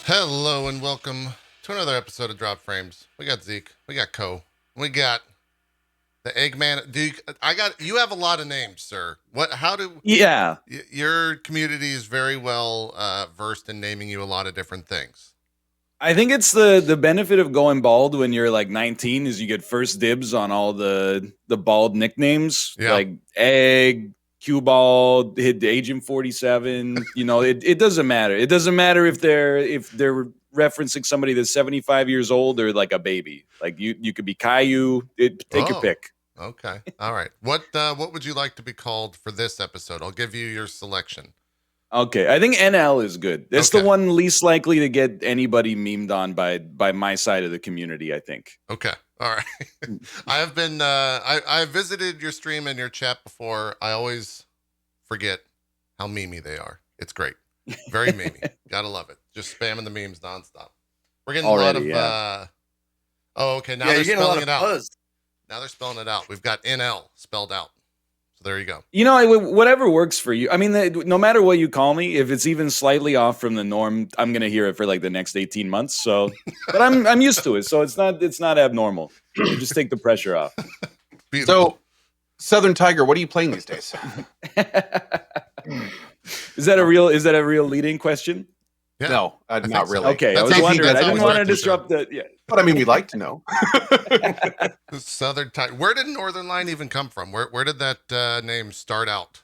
Hello and welcome to another episode of Drop Frames. We got Zeke, we got Cohh, we got the Eggman. You have a lot of names, sir. Yeah. Your community is very well versed in naming you a lot of different things. I think it's the benefit of going bald when you're like 19 is you get first dibs on all the bald nicknames, like Egg, Q Bald, Agent 47. You know, it doesn't matter. It doesn't matter if they're referencing somebody that's 75 years old or like a baby. Like you could be Caillou. Take your pick. Okay. All right. What would you like to be called for this episode? I'll give you your selection. Okay, I think NL is good. That's the one least likely to get anybody memed on by my side of the community, I think. Okay, all right. I have been I've visited your stream and your chat before. I always forget how memey they are. It's great, very memey. Gotta love it. Just spamming the memes nonstop. We're getting already, a lot of. Oh, okay. Now they're spelling it out. Buzz. Now they're spelling it out. We've got NL spelled out. So there you go. You know, whatever works for you. I mean, no matter what you call me, if it's even slightly off from the norm, I'm gonna hear it for like the next 18 months. So, but I'm used to it, so it's not abnormal. You just take the pressure off. So, Southern Tiger, what are you playing these days? Is that a real leading question? Yeah. No, not really. Okay, I was wondering. I didn't want to disrupt the. Yeah. But I mean, we'd like to know. Southern Tiger. Where did NorthernLion even come from? Where did that name start out?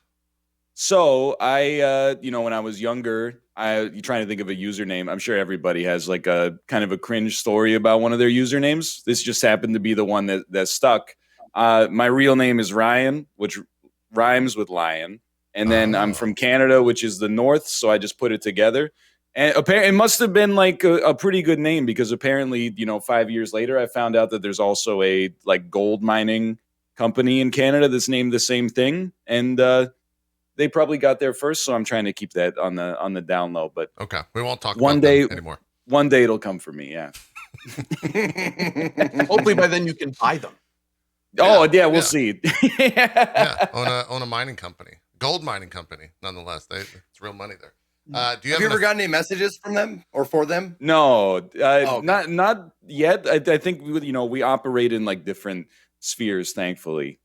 So I, when I was younger, you're trying to think of a username. I'm sure everybody has like a kind of a cringe story about one of their usernames. This just happened to be the one that stuck. My real name is Ryan, which rhymes with lion. And then I'm from Canada, which is the north. So I just put it together. And apparently, it must have been like a pretty good name because apparently, 5 years later, I found out that there's also a like gold mining company in Canada that's named the same thing, and they probably got there first. So I'm trying to keep that on the down low. But okay, we won't talk one about day that anymore. One day it'll come for me. Yeah. Hopefully by then you can buy them. Oh yeah, we'll see. Own a mining company, gold mining company. Nonetheless, it's real money there. Do you have ever gotten any messages from them or for them? No, not yet. I think we operate in like different spheres. Thankfully,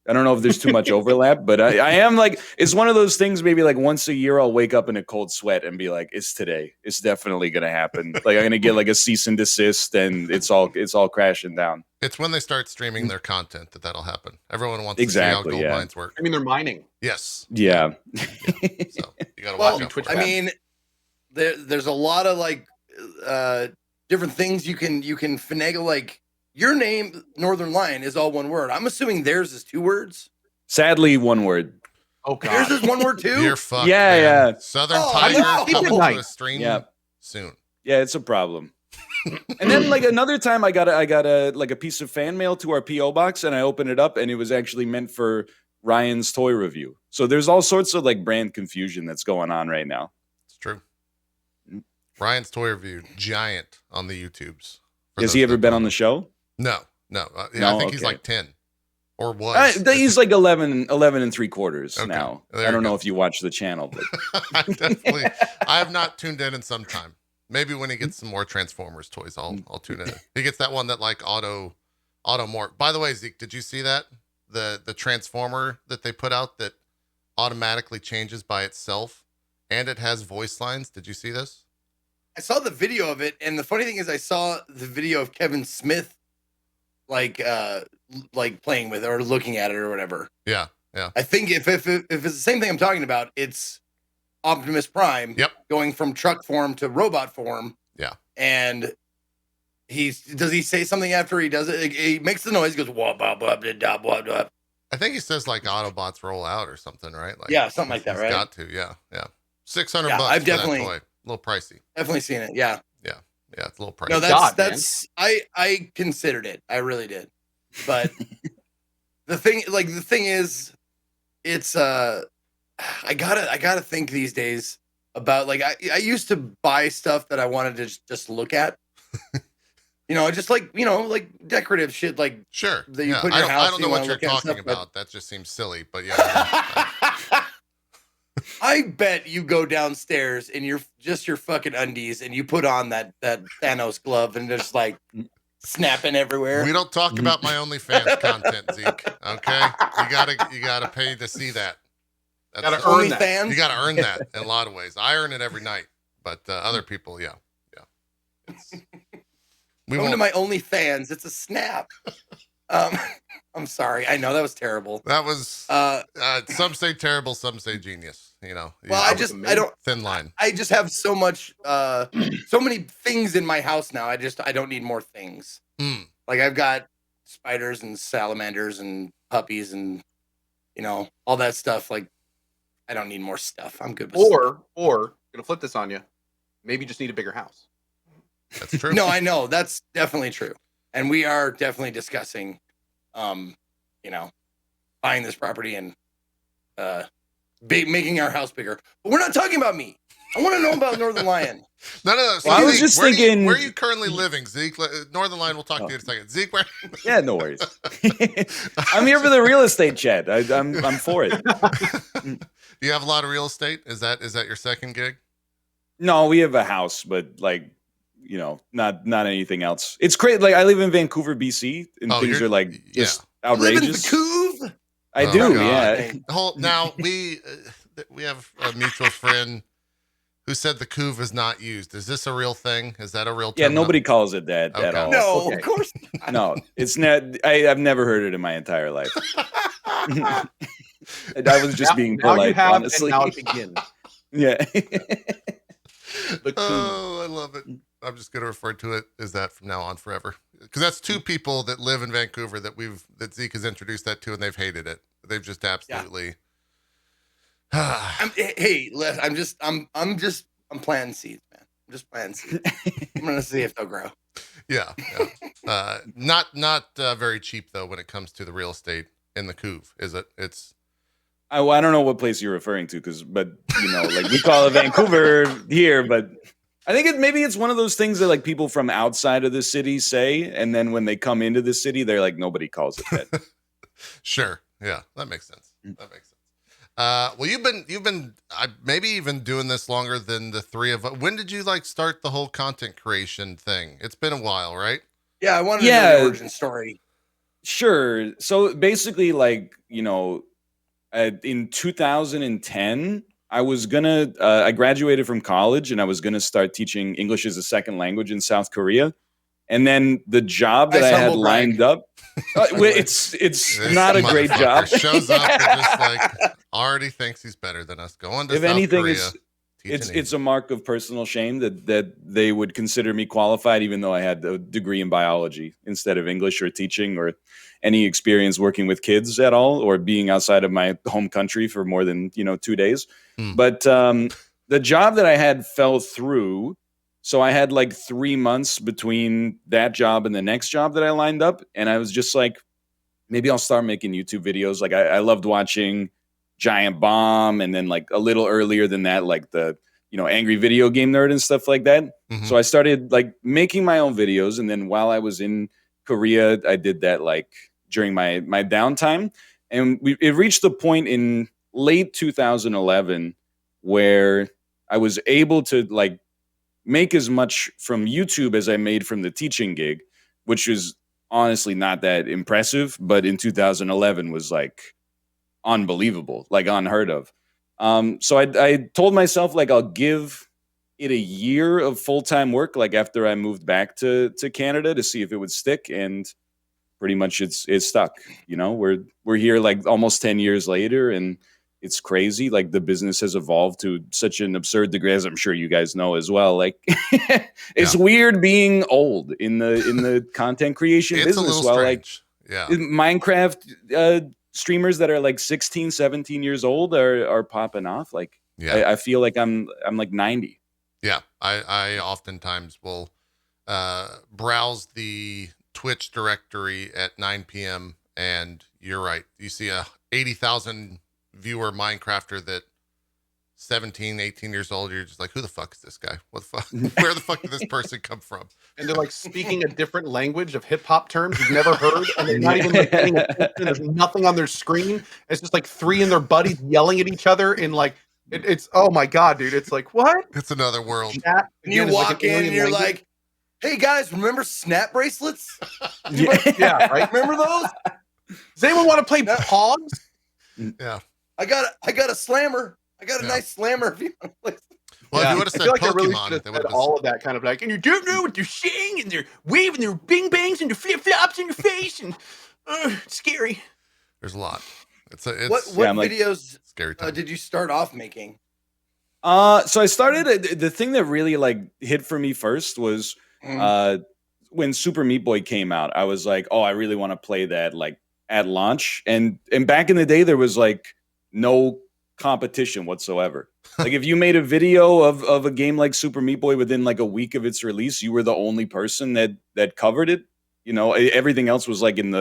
I don't know if there's too much overlap, but I am like, it's one of those things. Maybe like once a year, I'll wake up in a cold sweat and be like, "It's today. It's definitely gonna happen." Like I'm gonna get like a cease and desist, and it's all crashing down. It's when they start streaming their content that'll happen. Everyone wants to see how gold mines work. I mean, they're mining. Yes. Yeah. So you gotta watch out for I mean, there's a lot of like different things you can finagle. Like your name, NorthernLion, is all one word. I'm assuming theirs is 2 words. Sadly, 1 word. Oh God. Yours is 1 word too. You're fucked. Yeah. Man. Southern Tiger coming to a stream soon. Yeah, it's a problem. And then like another time I got a piece of fan mail to our PO box and I opened it up and it was actually meant for Ryan's toy review. So there's all sorts of like brand confusion that's going on right now. It's true. Ryan's toy review, giant on the YouTubes. Has he ever been on the show? No. I think he's like 10 or was. He's like 11 and 3/4 now. I don't know if you watch the channel, but I have not tuned in some time. Maybe when he gets some more Transformers toys, I'll tune in. He gets that one that like auto more. By the way, Zeke, did you see that? The Transformer that they put out that automatically changes by itself and it has voice lines. Did you see this? I saw the video of it, and the funny thing is I saw the video of Kevin Smith like playing with it or looking at it or whatever. Yeah. I think if it's the same thing I'm talking about, it's Optimus Prime going from truck form to robot form. Yeah. And does he say something after he does it? He makes the noise, goes wah blah blah blah blah blah blah. I think he says like Autobots roll out or something, right? Like something like that, right? Got to, yeah. $600 I've definitely for that toy. A little pricey. Definitely seen it, yeah. Yeah, it's a little pricey. No, that's I considered it. I really did. But the thing is, it's I gotta think these days about like I used to buy stuff that I wanted to just look at. Just like like decorative shit, like sure that you put in your house. I don't know what you're talking about. That just seems silly, but yeah. I bet you go downstairs in your fucking undies and you put on that Thanos glove and just like snapping everywhere. We don't talk about my OnlyFans content, Zeke. Okay, you gotta pay to see that. Gotta earn that. OnlyFans? You gotta earn that in a lot of ways. I earn it every night, but other people, yeah. Come to my OnlyFans. It's a snap. I'm sorry. I know that was terrible. That was some say terrible, some say genius. You know. Well, I don't thin line. I just have so much so many things in my house now. I don't need more things. Like I've got spiders and salamanders and puppies and all that stuff. Like I don't need more stuff. I'm good with stuff. Or gonna flip this on you. Maybe you just need a bigger house. That's true. No, I know. That's definitely true. And we are definitely discussing buying this property and making our house bigger. But we're not talking about me. I want to know about NorthernLion. No. Well, So I was Zeke, just where thinking. where are you currently living, Zeke? NorthernLion. We'll talk to you in a second. Zeke, where? Yeah, no worries. I'm here for the real estate chat. I'm for it. You have a lot of real estate. Is that your second gig? No, we have a house, but like, not anything else. It's crazy. Like I live in Vancouver, BC, and things are like just outrageous. Live in the Cohh? I Oh, do, God. yeah. Now we have a mutual friend who said the Cohh is not used. Is this a real thing? Is that a real term? Yeah, nobody calls it that at Okay. all. No, Okay. of course not. No, it's not. I've never heard it in my entire life. I was just being now polite, you have, honestly. and now it begins. Yeah. The Cohh. Oh, I love it. I'm just going to refer to it as that from now on forever. Because that's two people that live in Vancouver that Zeke has introduced that to, and they've hated it. They've just absolutely. I'm planting seeds, man. I'm just planting seeds. I'm gonna see if they'll grow. Yeah. Not very cheap though when it comes to the real estate in the Cohh, is it? It's. I don't know what place you're referring to, like we call it Vancouver here, but I think maybe it's one of those things that like people from outside of the city say, and then when they come into the city, they're like, nobody calls it that. Sure. Yeah, that makes sense. Well, you've been maybe even doing this longer than the three of us. When did you start the whole content creation thing? It's been a while, right? Yeah, I wanted to know the origin story. Sure. So basically, in 2010, I graduated from college and I was gonna start teaching English as a second language in South Korea. And then the job that I had lined up, it's not a great job. Shows up and just already thinks he's better than us. Going to if South anything, Korea, it's a mark of personal shame that they would consider me qualified, even though I had a degree in biology instead of English or teaching or any experience working with kids at all, or being outside of my home country for more than 2 days. But the job that I had fell through. So I had 3 months between that job and the next job that I lined up. And I was just like, maybe I'll start making YouTube videos. I loved watching Giant Bomb. And then a little earlier than that, the, Angry Video Game Nerd and stuff like that. Mm-hmm. So I started making my own videos. And then while I was in Korea, I did that during my downtime. And it reached the point in late 2011 where I was able to make as much from YouTube as I made from the teaching gig, which was honestly not that impressive, but in 2011 was unbelievable, unheard of. So I told myself I'll give it a year of full-time work, after I moved back to Canada to see if it would stick. And pretty much it's stuck. We're here almost 10 years later, and it's crazy. The business has evolved to such an absurd degree, as I'm sure you guys know as well. It's weird being old in the content creation it's business. A little Well, strange. Yeah. Minecraft streamers that are 16, 17 years old are popping off. I feel like I'm 90. Yeah. I oftentimes will browse the Twitch directory at 9 p.m. and you're right. You see a 80,000 viewer Minecrafter that 17, 18 years old, you're just like, who the fuck is this guy? What the fuck? Where the fuck did this person come from? And they're speaking a different language of hip hop terms you've never heard, and they're not even paying attention. There's nothing on their screen. It's just three of their buddies yelling at each other in It's oh my god, dude. It's like what? It's another world. Chat And you again is like walk an in and alien you're language. like, "Hey guys, remember snap bracelets? Yeah, right. Remember those? Does anyone want to play Pogs? Yeah. I got a slammer. I got a Yeah. nice slammer. If you want to play." Well, if you would have I said feel like I really Pokemon, should have they said would have all of that kind of like, and you don't know what they're saying, and they're waving their bing bangs and their flip flops in your face, and it's scary. There's a lot. It's a What I'm like- videos scary time. did you start off making? So I started the thing that really like hit for me first was when Super Meat Boy came out. I was like, oh, I really want to play that like at launch. And back in the day, there was like no competition whatsoever. Like if you made a video of a game like Super Meat Boy within like a week of its release, you were the only person that covered it. You know, everything else was like in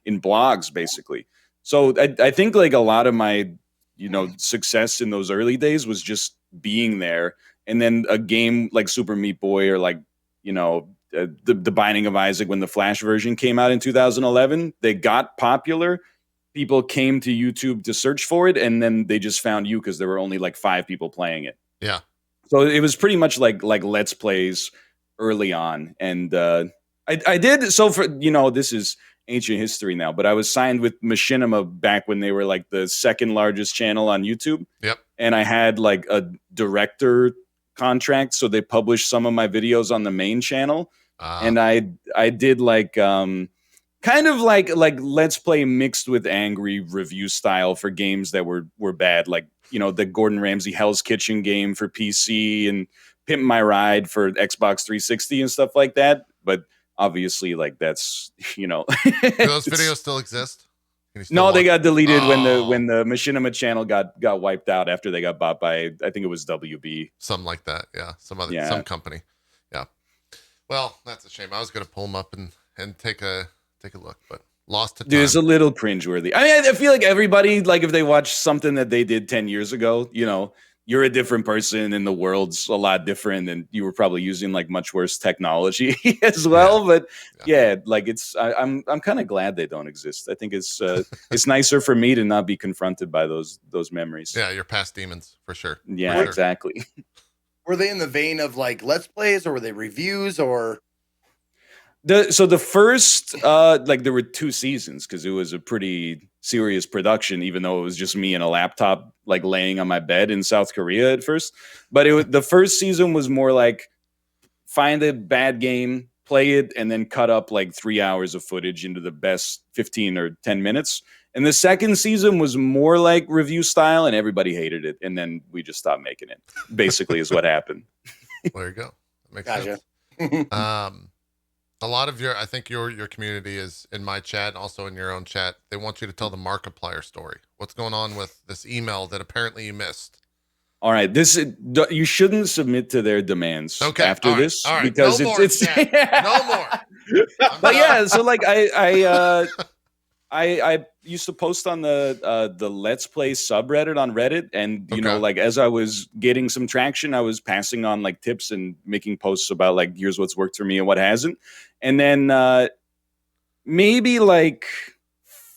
blogs basically. So I think like a lot of my, you know, success in those early days was just being there. And then a game like Super Meat Boy or like, you know, the Binding of Isaac, when the Flash version came out in 2011, they got popular. People came to YouTube to search for it, and then they just found you because there were only like 5 people playing it. Yeah. So it was pretty much like Let's Plays early on. And I did, so for, you know, this is ancient history now, but I was signed with Machinima back when they were like the second largest channel on YouTube. Yep. And I had like a director contract, so they published some of my videos on the main channel. And I did like kind of like Let's Play mixed with angry review style for games that were bad, like, you know, the Gordon Ramsay Hell's Kitchen game for PC and Pimp My Ride for Xbox 360 and stuff like that. But obviously, like, that's, you know, Do those videos still exist? Can you still no, they watch- got deleted when Oh. the Machinima channel got wiped out after they got bought by, I think it was WB. Something like that. Yeah. Some company. Yeah. Well, that's a shame. I was going to pull them up and take a look, but lost to time. Dude, it's a little cringeworthy. I mean, I feel like everybody, like, if they watch something that they did 10 years ago, you know, you're a different person and the world's a lot different, and you were probably using like much worse technology as well. But yeah, like I'm kind of glad they don't exist. I think it's nicer for me to not be confronted by those memories. Yeah, you're past demons for sure. Yeah, For sure. exactly. Were they in the vein of like Let's Plays, or were they reviews, or? So the first, like, there were 2 seasons because it was a pretty serious production, even though it was just me and a laptop, like, laying on my bed in South Korea at first. But the first season was more like find a bad game, play it, and then cut up like 3 hours of footage into the best 15 or 10 minutes. And the second season was more like review style, and everybody hated it. And then we just stopped making it, basically, is what happened. There you go. That makes Gotcha. sense. A lot of I think your community is in my chat, also in your own chat. They want you to tell the Markiplier story. What's going on with this email that apparently you missed? All right, you shouldn't submit to their demands after all right, this, all right. because No more, it's chat. No more. But yeah, so like I used to post on the Let's Play subreddit on Reddit, and you know, like, as I was getting some traction, I was passing on like tips and making posts about like, here's what's worked for me and what hasn't. And then maybe like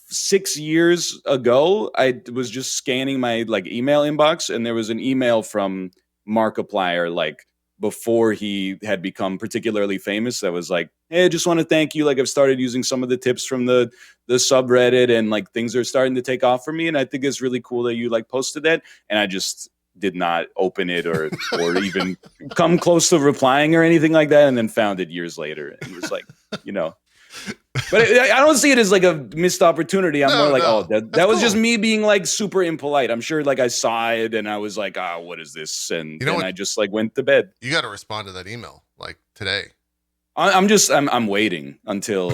6 years ago, I was just scanning my like email inbox, and there was an email from Markiplier, like, before he had become particularly famous, that was like, hey, I just want to thank you. Like, I've started using some of the tips from the subreddit, and like, things are starting to take off for me. And I think it's really cool that you like posted that. And I just did not open it or even come close to replying or anything like that. And then found it years later, and was like, you know, but I don't see it as like a missed opportunity. I'm more like, oh, that was just me being like super impolite. I'm sure like I saw it and I was like, what is this? And then I just like went to bed. You got to respond to that email like today. I'm waiting until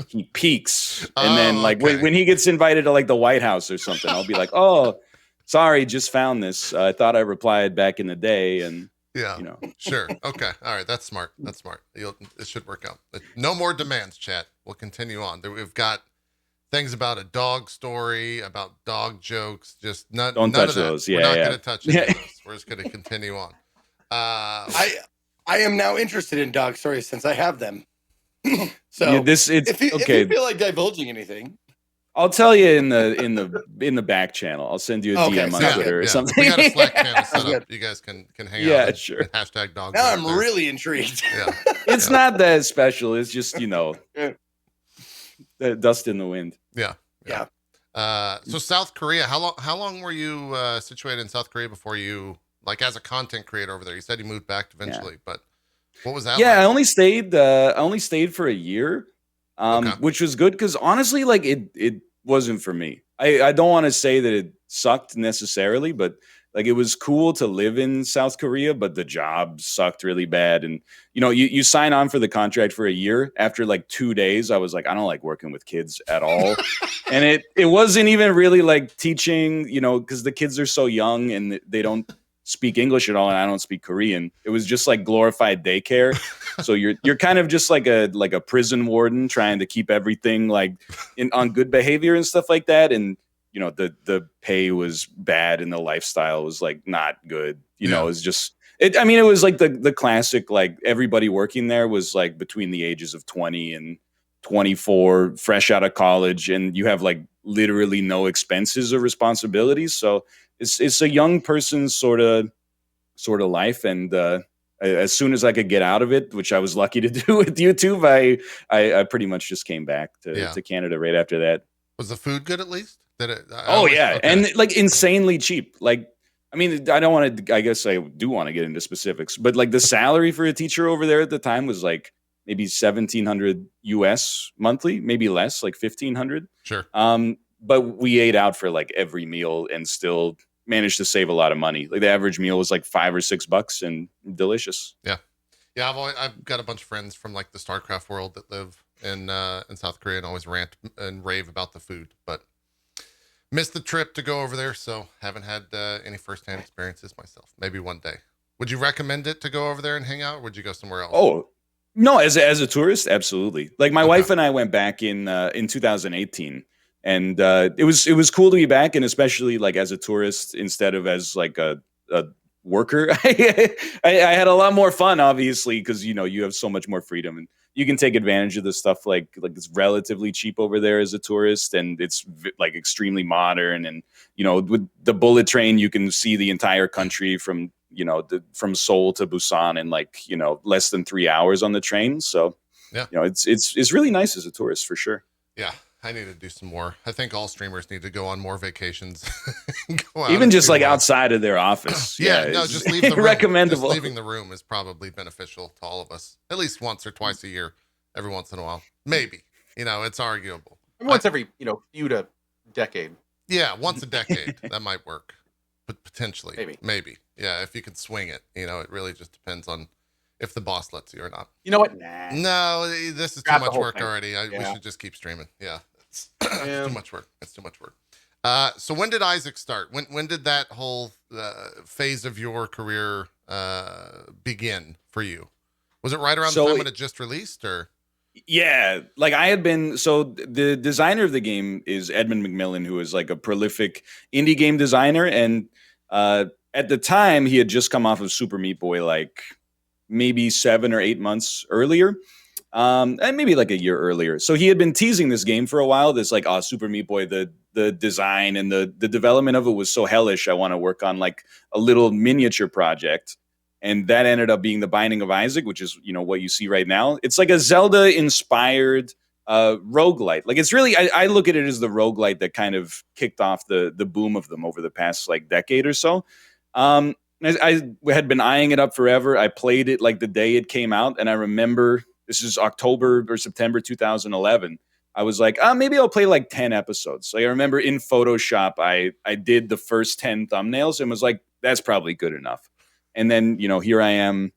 he peaks, and then like when he gets invited to like the White House or something, I'll be like, oh, sorry, just found this. I thought I replied back in the day, and yeah, you know, sure, okay, all right, that's smart. That's smart. It should work out. But no more demands, chat. We'll continue on. We've got things about a dog story, about dog jokes. Just none touch of that. those. We're Yeah, not yeah. going to touch any of those. We're just going to continue on. I am now interested in dog stories since I have them. So yeah, if you okay. feel like divulging anything, I'll tell you in the back channel. I'll send you a Okay, DM on sounds Twitter good. or something. We got a Slack channel set Sounds up. good. You guys can hang Yeah, out. sure. And hashtag dog. Now out I'm there. really intrigued. Yeah. It's Yeah. not that special. It's just Yeah. the dust in the wind. Yeah. So South Korea, how long were you situated in South Korea before you, like, as a content creator over there? You said you moved back eventually, but what was that? Yeah, like? I only stayed for a year, Okay. which was good because honestly, like it wasn't for me. I don't want to say that it sucked necessarily, but like it was cool to live in South Korea, but the job sucked really bad. And you sign on for the contract for a year. After like 2 days, I was like, I don't like working with kids at all. And it wasn't even really like teaching, because the kids are so young and they don't speak English at all, and I don't speak Korean. It was just like glorified daycare. So you're kind of just like a prison warden trying to keep everything like on good behavior and stuff like that. And the pay was bad and the lifestyle was like not good. It was just it was like the classic, like everybody working there was like between the ages of 20 and 24, fresh out of college, and you have like literally no expenses or responsibilities. So it's a young person's sort of life. And as soon as I could get out of it, which I was lucky to do with YouTube, I pretty much just came back to Canada right after that. Was the food good at least? Okay. And like insanely cheap. Like, I mean, I don't want to, I guess I do want to get into specifics, but like the salary for a teacher over there at the time was like maybe 1,700 US monthly, maybe less, like 1,500. Sure. But we ate out for like every meal and still managed to save a lot of money. Like the average meal was like $5 or $6 and delicious. Yeah. I've got a bunch of friends from like the StarCraft world that live in South Korea and always rant and rave about the food, but missed the trip to go over there. So haven't had any firsthand experiences myself. Maybe one day. Would you recommend it to go over there and hang out? Or would you go somewhere else? Oh, no. As a tourist, absolutely. Like my wife and I went back in 2018. And it was cool to be back, and especially like as a tourist instead of as like a worker. I had a lot more fun, obviously, because you have so much more freedom and you can take advantage of the stuff. Like it's relatively cheap over there as a tourist, and it's like extremely modern. And with the bullet train, you can see the entire country from from Seoul to Busan in like less than 3 hours on the train. So it's really nice as a tourist for sure. Yeah. I need to do some more. I think all streamers need to go on more vacations. Even just like outside of their office. Just leave the room. Recommendable. Just leaving the room is probably beneficial to all of us. At least once or twice a year, every once in a while. Maybe. It's arguable. Once every, few to decade. Yeah, once a decade. That might work. But potentially. Maybe. Yeah, if you can swing it. It really just depends on if the boss lets you or not. You know what? Nah. No, this is too much work already. We should just keep streaming. Yeah. It's too much work. It's too much work. So when did Isaac start? When did that whole phase of your career begin for you? Was it right around the time when it just released, or? Yeah, like I had been. So the designer of the game is Edmund McMillan, who is like a prolific indie game designer, and at the time he had just come off of Super Meat Boy, like maybe 7 or 8 months earlier. And maybe like a year earlier. So he had been teasing this game for a while. This like, Super Meat Boy, the design and the development of it was so hellish. I want to work on like a little miniature project. And that ended up being The Binding of Isaac, which is, what you see right now. It's like a Zelda inspired roguelite. Like it's really, I look at it as the roguelite that kind of kicked off the boom of them over the past like decade or so. I had been eyeing it up forever. I played it like the day it came out. And I remember this is October or September 2011. I was like, maybe I'll play like 10 episodes. So I remember in Photoshop, I did the first 10 thumbnails and was like, that's probably good enough. And then, here I am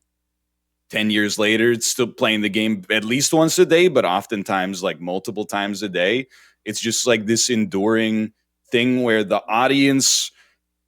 10 years later, still playing the game at least once a day, but oftentimes like multiple times a day. It's just like this enduring thing where the audience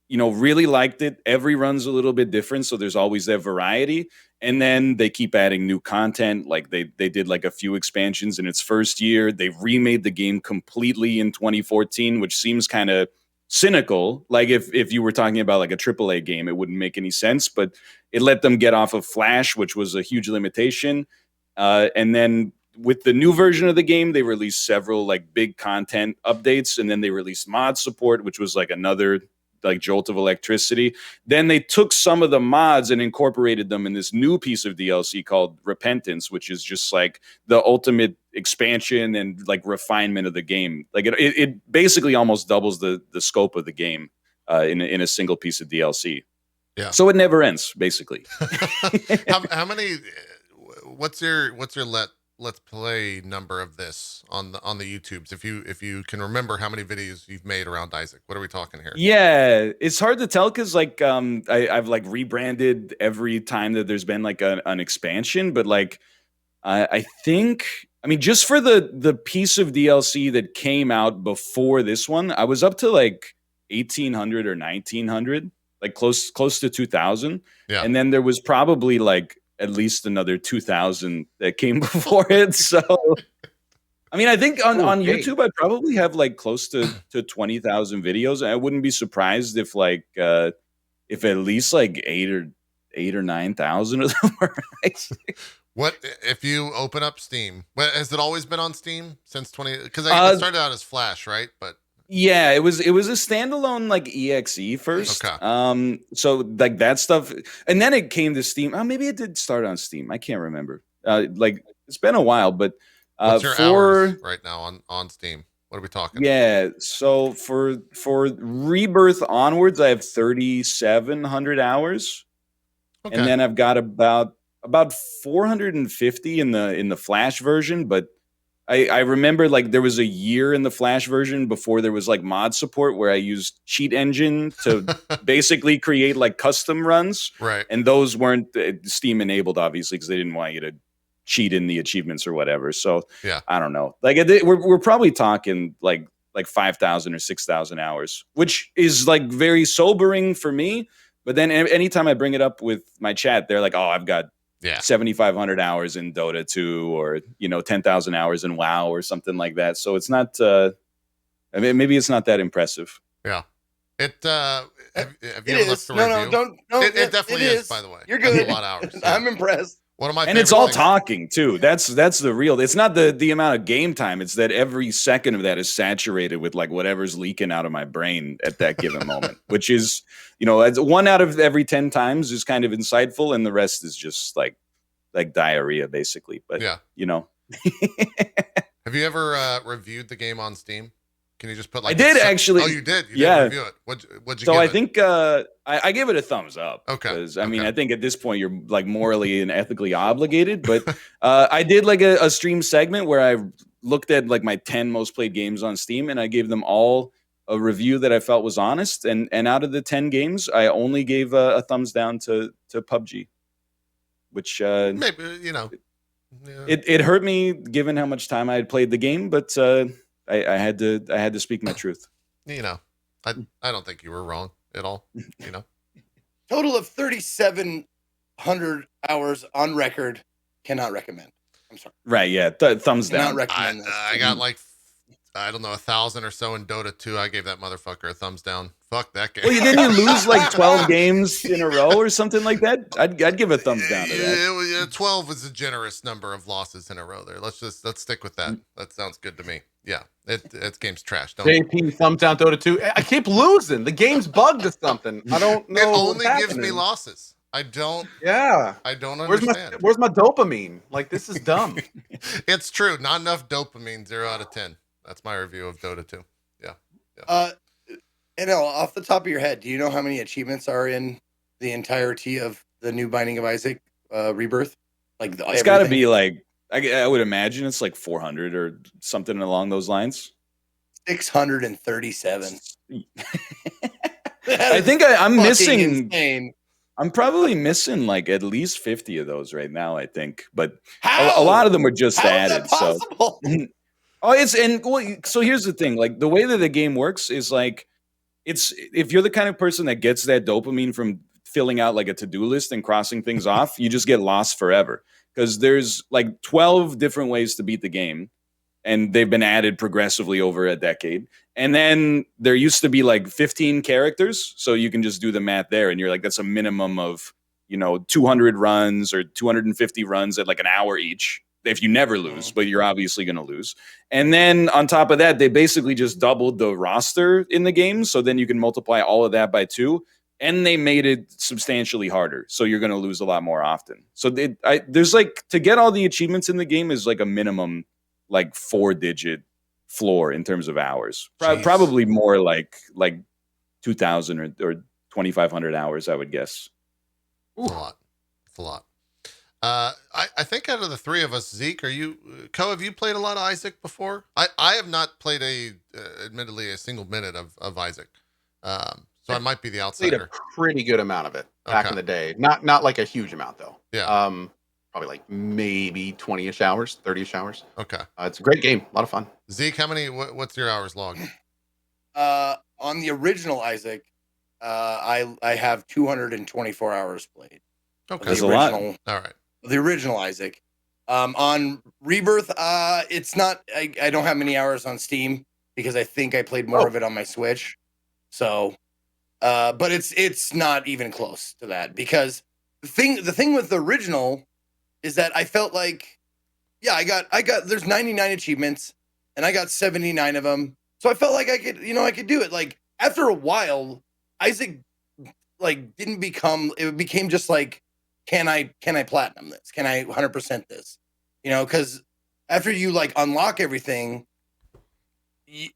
really liked it. Every run's a little bit different, so there's always that variety. And then they keep adding new content. Like they did like a few expansions in its first year. They remade the game completely in 2014, which seems kind of cynical. Like if you were talking about like a AAA game, it wouldn't make any sense. But it let them get off of Flash, which was a huge limitation. And then with the new version of the game, they released several like big content updates, and then they released mod support, which was like another like jolt of electricity. Then they took some of the mods and incorporated them in this new piece of DLC called Repentance, which is just like the ultimate expansion and like refinement of the game. Like it basically almost doubles the scope of the game in a single piece of DLC. Yeah. So it never ends, basically. how many? What's your let's play number of this on the YouTubes? If you can remember how many videos you've made around Isaac, what are we talking here? Yeah, it's hard to tell because like I've like rebranded every time that there's been like an expansion, but like I think, I mean, just for the piece of DLC that came out before this one, I was up to like 1,800 or 1,900, like close to 2,000. Yeah. And then there was probably like at least another 2,000 that came before it. So, I mean, I think on YouTube, I probably have like close to 20,000 videos. I wouldn't be surprised if like, if at least like 8 or 9,000 of them are Isaac. What if you open up Steam? Has it always been on Steam since 20? Because it started out as Flash, right? But yeah, it was a standalone like EXE first. Okay. So like that stuff, and then it came to Steam. Oh, maybe it did start on Steam. I can't remember. Like it's been a while, but what's your hours right now on Steam? What are we talking? Yeah, so for Rebirth onwards, I have 3,700 hours, Okay. and then I've got about 450 in the Flash version, but I remember like there was a year in the Flash version before there was like mod support where I used Cheat Engine to basically create like custom runs. Right. And those weren't Steam enabled, obviously, because they didn't want you to cheat in the achievements or whatever. So yeah, I don't know. Like we're probably talking like 5,000 or 6,000 hours, which is like very sobering for me. But then anytime I bring it up with my chat, they're like, oh, I've got 7,500 hours in Dota 2 or, 10,000 hours in WoW or something like that. So it's not, I mean, maybe it's not that impressive. Yeah. Have you It looked is. No, don't. No, it definitely is, by the way. You're good. That's a lot of hours. I'm impressed. One of my And it's all things- talking too. That's the real. It's not the amount of game time. It's that every second of that is saturated with like whatever's leaking out of my brain at that given moment, which is, it's 1 out of every 10 times is kind of insightful, and the rest is just like diarrhea, basically. But yeah, Have you ever reviewed the game on Steam? Can you just put like? I did actually. Oh, you did. You did review it. What'd you? So give I it? think I gave it a thumbs up. Okay. Because I mean, I think at this point you're like morally and ethically obligated. But I did like a stream segment where I looked at like my 10 most played games on Steam, and I gave them all a review that I felt was honest. And out of the 10 games, I only gave a thumbs down to PUBG, which maybe Yeah. It hurt me given how much time I had played the game, but I had to speak my truth. I don't think you were wrong at all. Total of 3,700 hours on record. Cannot recommend. I'm sorry. Right? Yeah. Thumbs down. Cannot recommend that. I got like, I don't know, 1,000 or so in Dota 2. I gave that motherfucker a thumbs down. Fuck that game. Well, didn't you lose like 12 games in a row or something like that? I'd give a thumbs down to that. 12 is a generous number of losses in a row there. Let's stick with that. That sounds good to me. Yeah, it's game's trash. JP thumbs down Dota 2. I keep losing. The game's bugged or something. I don't know. It only gives me losses. I don't. Yeah. I don't understand. Where's my dopamine? Like, this is dumb. It's true. Not enough dopamine. 0 out of 10. That's my review of Dota 2. Yeah. Off the top of your head, do you know how many achievements are in the entirety of the new Binding of Isaac Rebirth? Like, it's got to be like, I would imagine it's like 400 or something along those lines. 637. I think I'm missing. Insane. I'm probably missing like at least 50 of those right now, I think. But a lot of them were just added. So so here's the thing. Like the way that the game works is like, if you're the kind of person that gets that dopamine from filling out like a to-do list and crossing things off, you just get lost forever. Because there's like 12 different ways to beat the game, and they've been added progressively over a decade. And then there used to be like 15 characters, so you can just do the math there, and you're like, that's a minimum of 200 runs or 250 runs at like an hour each. if you never lose, but you're obviously going to lose. And then on top of that, they basically just doubled the roster in the game. So then you can multiply all of that by 2. And they made it substantially harder. So you're going to lose a lot more often. So there's like, to get all the achievements in the game is like a minimum like 4-digit floor in terms of hours. Probably more like 2,000 or 2,500 hours, I would guess. It's a lot. It's a lot. I think out of the 3 of us, Zeke, Cohh, have you played a lot of Isaac before? I have not played admittedly a single minute of Isaac. So I might be the outsider. Played a pretty good amount of it back in the day. Not like a huge amount though. Yeah. Probably like maybe 20-ish hours, 30-ish hours. Okay. It's a great game, a lot of fun. Zeke, what's your hours logged? On the original Isaac, I have 224 hours played. Okay. That's a lot. All right. The original Isaac. On Rebirth, it's not. I don't have many hours on Steam because I think I played more of it on my Switch. So, but it's not even close to that because the thing with the original is that I felt like, yeah, I got there's 99 achievements and I got 79 of them. So I felt like I could do it. Like after a while, Isaac like didn't become. It became just like, can I platinum this? Can I 100% this? Because after you like unlock everything,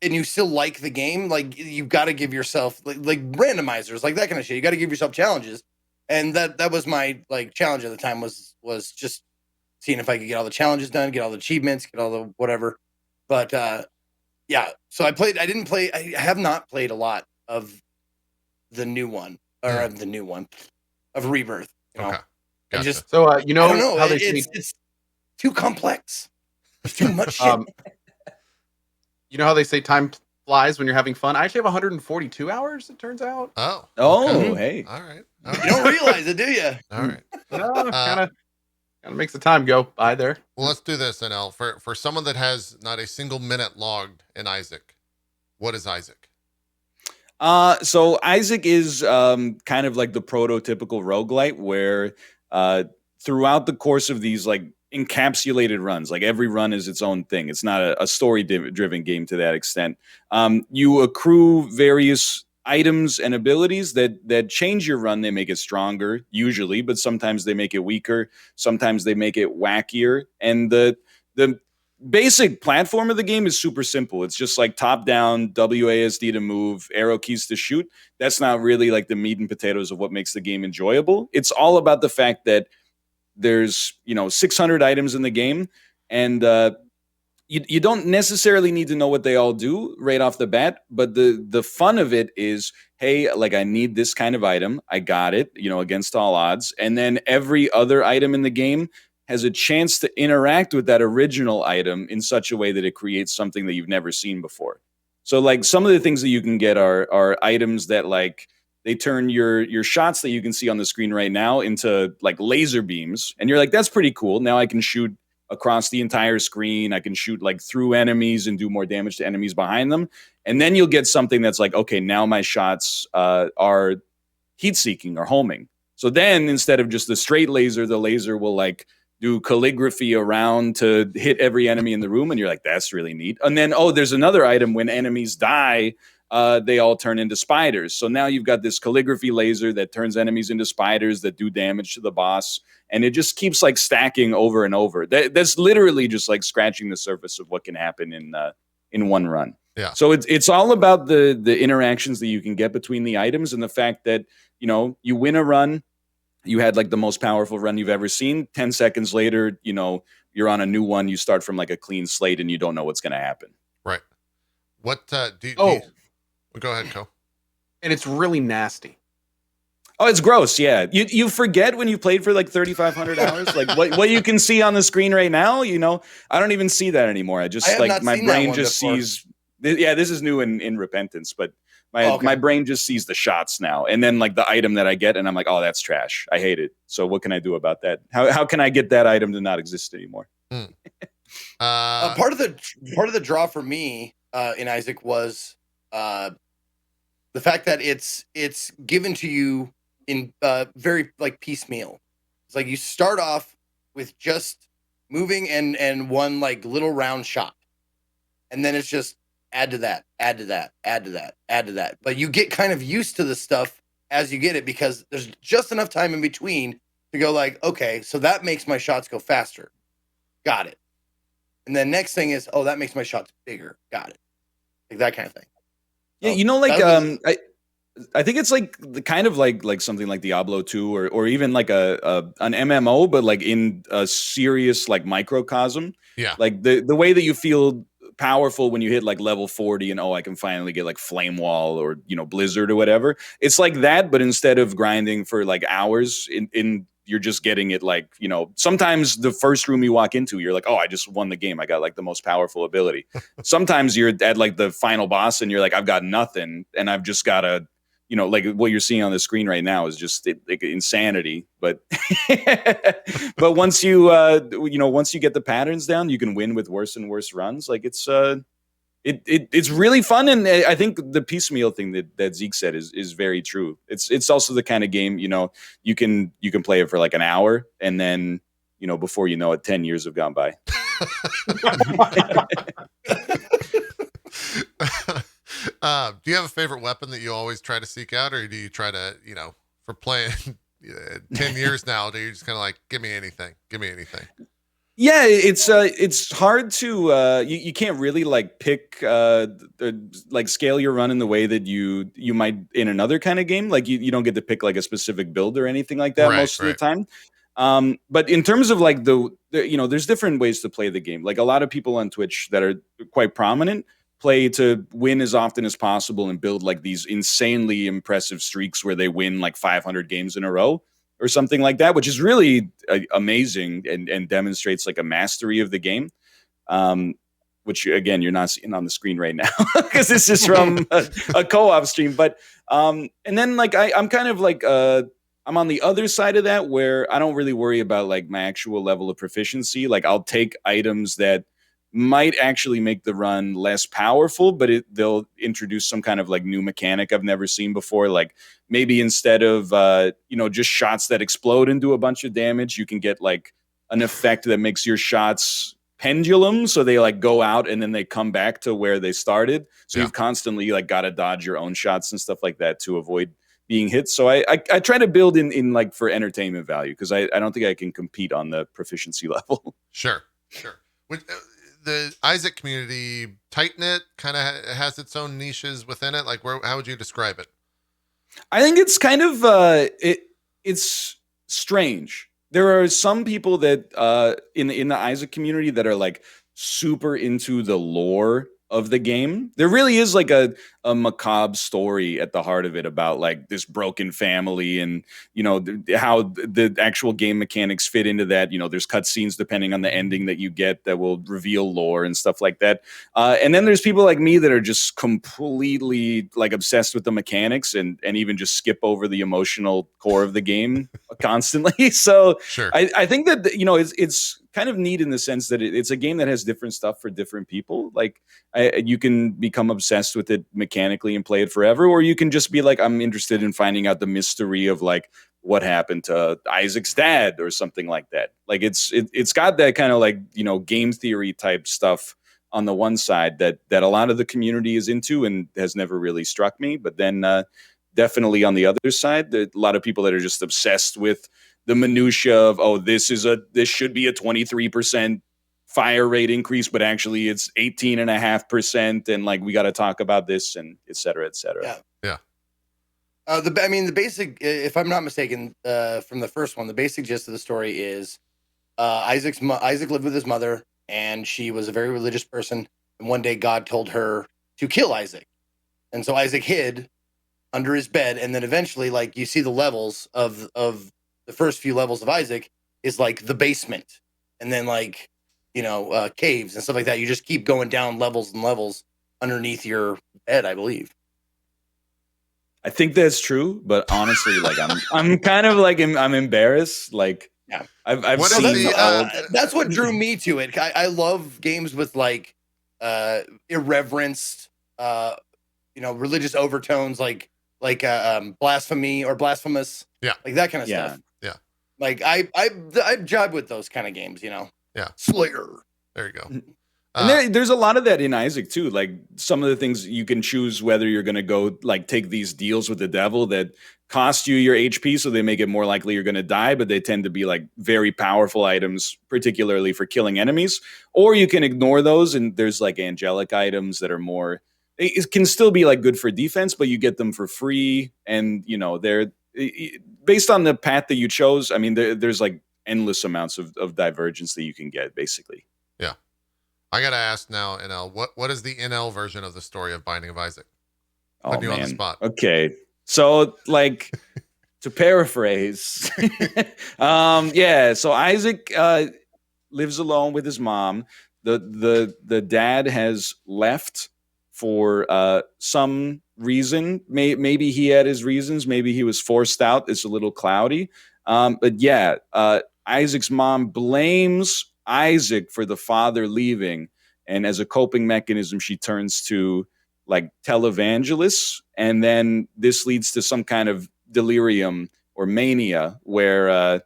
and you still like the game, like you've got to give yourself like randomizers, like that kind of shit. You got to give yourself challenges, and that was my like challenge at the time was just seeing if I could get all the challenges done, get all the achievements, get all the whatever. But yeah, so I have not played a lot of the new one of Rebirth. Okay. Gotcha. So I don't know. how It's too complex. There's too much shit. You know how they say time flies when you're having fun? I actually have 142 hours, it turns out. Oh. Hey. All right. You don't realize it, do you? All right. Kind of makes the time go by there. Well, let's do this, NL. For someone that has not a single minute logged in Isaac, what is Isaac? So Isaac is kind of like the prototypical roguelite where throughout the course of these like encapsulated runs, like every run is its own thing. It's not a story driven game to that extent. You accrue various items and abilities that change your run. They make it stronger usually, but sometimes they make it weaker. Sometimes they make it wackier. And the basic platform of the game is super simple. It's just like top down, WASD to move, arrow keys to shoot. That's not really like the meat and potatoes of what makes the game enjoyable. It's all about the fact that there's 600 items in the game, and you don't necessarily need to know what they all do right off the bat. But the fun of it is, hey, like I need this kind of item, I got it, against all odds, and then every other item in the game has a chance to interact with that original item in such a way that it creates something that you've never seen before. So like some of the things that you can get are items that like they turn your shots that you can see on the screen right now into like laser beams. And you're like, that's pretty cool. Now I can shoot across the entire screen. I can shoot like through enemies and do more damage to enemies behind them. And then you'll get something that's like, okay, now my shots are heat seeking or homing. So then instead of just the straight laser, the laser will like do calligraphy around to hit every enemy in the room. And you're like, that's really neat. And then, there's another item when enemies die, they all turn into spiders. So now you've got this calligraphy laser that turns enemies into spiders that do damage to the boss. And it just keeps like stacking over and over. That's literally just like scratching the surface of what can happen in one run. Yeah. So it's all about the interactions that you can get between the items and the fact that, you win a run, you had like the most powerful run you've ever seen. 10 seconds later, you're on a new one. You start from like a clean slate and you don't know what's going to happen. Right. What do you go ahead, Cohh. And it's really nasty. Oh, it's gross. Yeah. You forget when you played for like 3,500 hours, like what you can see on the screen right now, I don't even see that anymore. I just like my brain just sees, this is new in Repentance, but my brain just sees the shots now. And then like the item that I get and I'm like, oh, that's trash. I hate it. So what can I do about that? How can I get that item to not exist anymore? Part of the draw for me in Isaac was the fact that it's given to you in very like piecemeal. It's like you start off with just moving and one like little round shot. And then it's just add to that, add to that, add to that, add to that. But you get kind of used to the stuff as you get it because there's just enough time in between to go like, okay, so that makes my shots go faster. Got it. And then next thing is, oh, that makes my shots bigger. Got it. Like that kind of thing. Yeah, So you know, like that was- I think it's like the kind of like something like Diablo 2 or even like an MMO, but like in a serious like microcosm. Yeah. Like the way that you feel powerful when you hit like level 40 and I can finally get like Flame Wall or Blizzard or whatever. It's like that, but instead of grinding for like hours in you're just getting it like, sometimes the first room you walk into, you're like, oh, I just won the game. I got like the most powerful ability. Sometimes you're at like the final boss and you're like, I've got nothing and I've just got to, like what you're seeing on the screen right now is just like insanity. But but once you once you get the patterns down, you can win with worse and worse runs. Like it's really fun, and I think the piecemeal thing that Zeke said is very true. It's also the kind of game you can play it for like an hour, and then before you know it, 10 years have gone by. Do you have a favorite weapon that you always try to seek out, or do you try to, for playing 10 years now, do you just kind of like, give me anything? Yeah, it's hard to you can't really like pick like scale your run in the way that you might in another kind of game. Like you don't get to pick like a specific build or anything like that most of the time. But in terms of like the there's different ways to play the game. Like a lot of people on Twitch that are quite prominent play to win as often as possible and build like these insanely impressive streaks where they win like 500 games in a row or something like that, which is really amazing and demonstrates like a mastery of the game. Which again, you're not seeing on the screen right now because this is from a co-op stream. But and then like I'm kind of like I'm on the other side of that where I don't really worry about like my actual level of proficiency. Like I'll take items that might actually make the run less powerful, but they'll introduce some kind of like new mechanic I've never seen before. Like maybe instead of just shots that explode and do a bunch of damage, you can get like an effect that makes your shots pendulum, so they like go out and then they come back to where they started. So you've constantly like got to dodge your own shots and stuff like that to avoid being hit. So I try to build in like for entertainment value because I don't think I can compete on the proficiency level. Sure. The Isaac community, tight knit, kind of has its own niches within it. Like, how would you describe it? I think it's kind of it's strange. There are some people that in the Isaac community that are like super into the lore of the game. There really is like a macabre story at the heart of it about like this broken family and how the actual game mechanics fit into that. There's cutscenes depending on the ending that you get that will reveal lore and stuff like that. And then there's people like me that are just completely like obsessed with the mechanics and even just skip over the emotional core of the game constantly. So sure. I think that it's kind of neat in the sense that it's a game that has different stuff for different people. Like you can become obsessed with it mechanically and play it forever, or you can just be like, I'm interested in finding out the mystery of like what happened to Isaac's dad or something like that. Like it's got that kind of like game theory type stuff on the one side that a lot of the community is into and has never really struck me. But then definitely on the other side, a lot of people that are just obsessed with the minutia of, this should be a 23% fire rate increase, but actually it's 18.5%. And like, we got to talk about this and et cetera, et cetera. Yeah. The basic, if I'm not mistaken, from the first one, the basic gist of the story is Isaac lived with his mother and she was a very religious person. And one day God told her to kill Isaac. And so Isaac hid under his bed. And then eventually, like, you see the levels of the first few levels of Isaac is like the basement and then like, caves and stuff like that. You just keep going down levels and levels underneath your bed, I believe. I think that's true, but honestly, like I'm kind of like I'm embarrassed. Like, yeah, I've seen that's what drew me to it. I love games with like irreverenced, religious overtones, like blasphemy or blasphemous, like that kind of stuff. Yeah, like I jive with those kind of games, Slayer. There you go. And there's a lot of that in Isaac too. Like some of the things you can choose whether you're going to go like take these deals with the devil that cost you your HP, so they make it more likely you're going to die, but they tend to be like very powerful items, particularly for killing enemies. Or you can ignore those, and there's like angelic items that are more. It can still be like good for defense, but you get them for free, and you know they're based on the path that you chose. I mean, there's like endless amounts of divergence that you can get, basically. Yeah. I gotta ask now, NL, what is the NL version of the story of Binding of Isaac? Putting you on the spot. Okay. So like to paraphrase, so Isaac lives alone with his mom. The dad has left for some reason. Maybe he had his reasons, maybe he was forced out. It's a little cloudy. But Isaac's mom blames Isaac for the father leaving, and as a coping mechanism she turns to like televangelists, and then this leads to some kind of delirium or mania where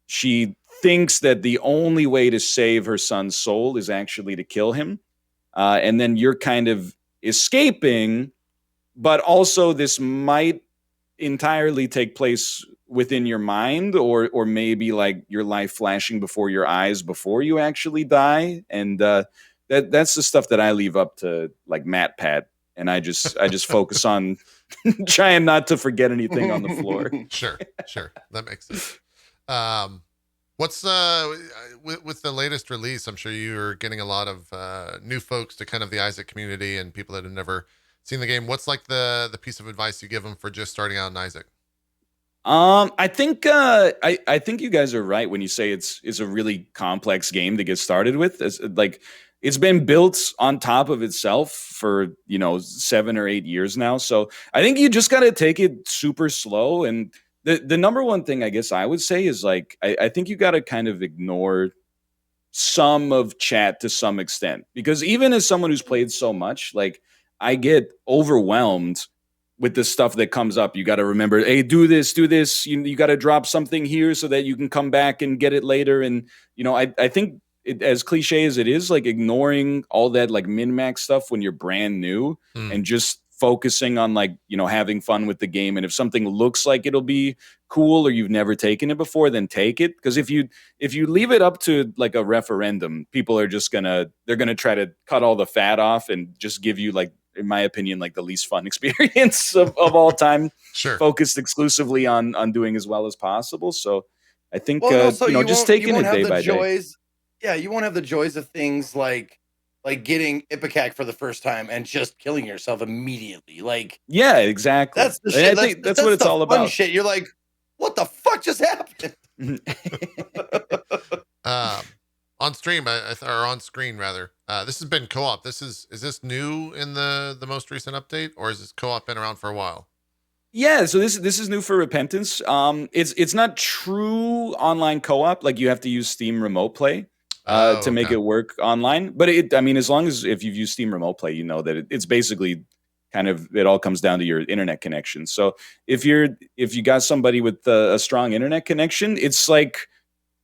she thinks that the only way to save her son's soul is actually to kill him, and then you're kind of escaping, but also this might entirely take place within your mind, or maybe like your life flashing before your eyes before you actually die. And that's the stuff that I leave up to like MatPat, and I just focus on trying not to forget anything on the floor. Sure, that makes sense. What's with the latest release? I'm sure you're getting a lot of new folks to kind of the Isaac community and people that have never seen the game. What's like the piece of advice you give them for just starting out in Isaac? I think I think you guys are right when you say it's a really complex game to get started with. It's been built on top of itself for 7 or 8 years now. So I think you just got to take it super slow. And the number one thing I guess I would say is like I think you got to kind of ignore some of chat to some extent, because even as someone who's played so much, like I get overwhelmed with the stuff that comes up. You got to remember, hey, do this. You got to drop something here so that you can come back and get it later. And, I think as cliche as it is, like ignoring all that like min-max stuff when you're brand new and just focusing on like, having fun with the game. And if something looks like it'll be cool or you've never taken it before, then take it. Because if you leave it up to like a referendum, people are just they're gonna try to cut all the fat off and just give you like, in my opinion, like the least fun experience of all time. Sure. Focused exclusively on doing as well as possible. So I think just taking it day by day. Yeah, you won't have the joys of things like getting Ipecac for the first time and just killing yourself immediately. Like, yeah, exactly. That's the shit. I think that's what it's all about. Shit. You're like, what the fuck just happened? On stream, or on screen rather. This has been co-op. Is this new in the most recent update, or has this co-op been around for a while? Yeah, so this is new for Repentance. It's not true online co-op. Like you have to use Steam Remote Play to make it work online. But as long as if you've used Steam Remote Play, you know that it's basically kind of, it all comes down to your internet connection. So if you got somebody with a strong internet connection, it's like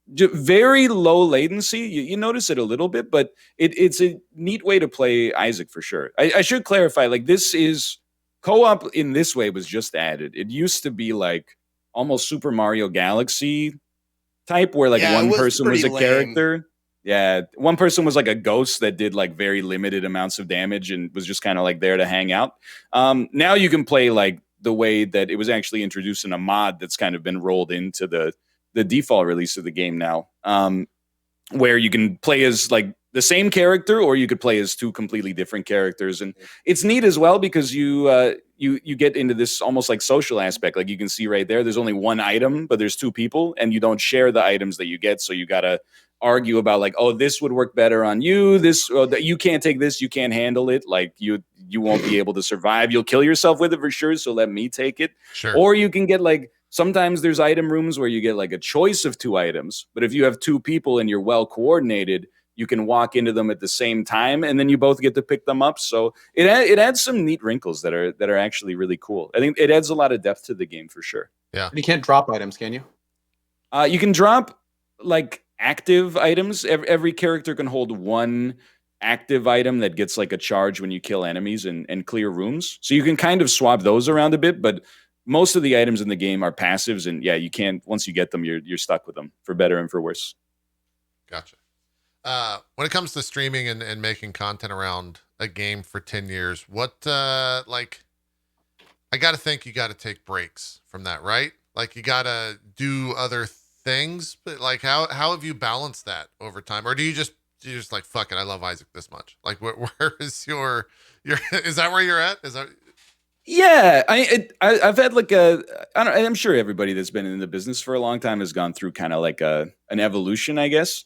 very low latency. You notice it a little bit, but it's a neat way to play Isaac for sure. I should clarify, like this is co-op in this way was just added. It used to be like almost Super Mario Galaxy type where like one person was a character. Yeah, one person was like a ghost that did like very limited amounts of damage and was just kind of like there to hang out. Now you can play like the way that it was actually introduced in a mod that's kind of been rolled into the default release of the game now, where you can play as like the same character or you could play as two completely different characters. And it's neat as well because you get into this almost like social aspect. Like you can see right there's only one item, but there's two people and you don't share the items that you get. So you got to argue about like, oh, this would work better on you. You can't take this. You can't handle it. Like you won't be able to survive. You'll kill yourself with it for sure. So let me take it. Sure. Or you can get like, sometimes there's item rooms where you get like a choice of two items, but if you have two people and you're well coordinated, you can walk into them at the same time and then you both get to pick them up. So it adds some neat wrinkles that are actually really cool. I think it adds a lot of depth to the game for sure. Yeah. You can't drop items, can you? You can drop like active items. Every character can hold one active item that gets like a charge when you kill enemies and clear rooms. So you can kind of swap those around a bit, but most of the items in the game are passives, and yeah, you can't, once you get them, you're stuck with them for better and for worse. Gotcha. When it comes to streaming and making content around a game for 10 years, what, like, I got to think you got to take breaks from that, right? Like, you got to do other things, but like, how have you balanced that over time? Or do you just like, fuck it, I love Isaac this much? Like, where is your, is that where you're at? Is that, Yeah, I've had like I'm sure everybody that's been in the business for a long time has gone through kind of like an evolution, I guess.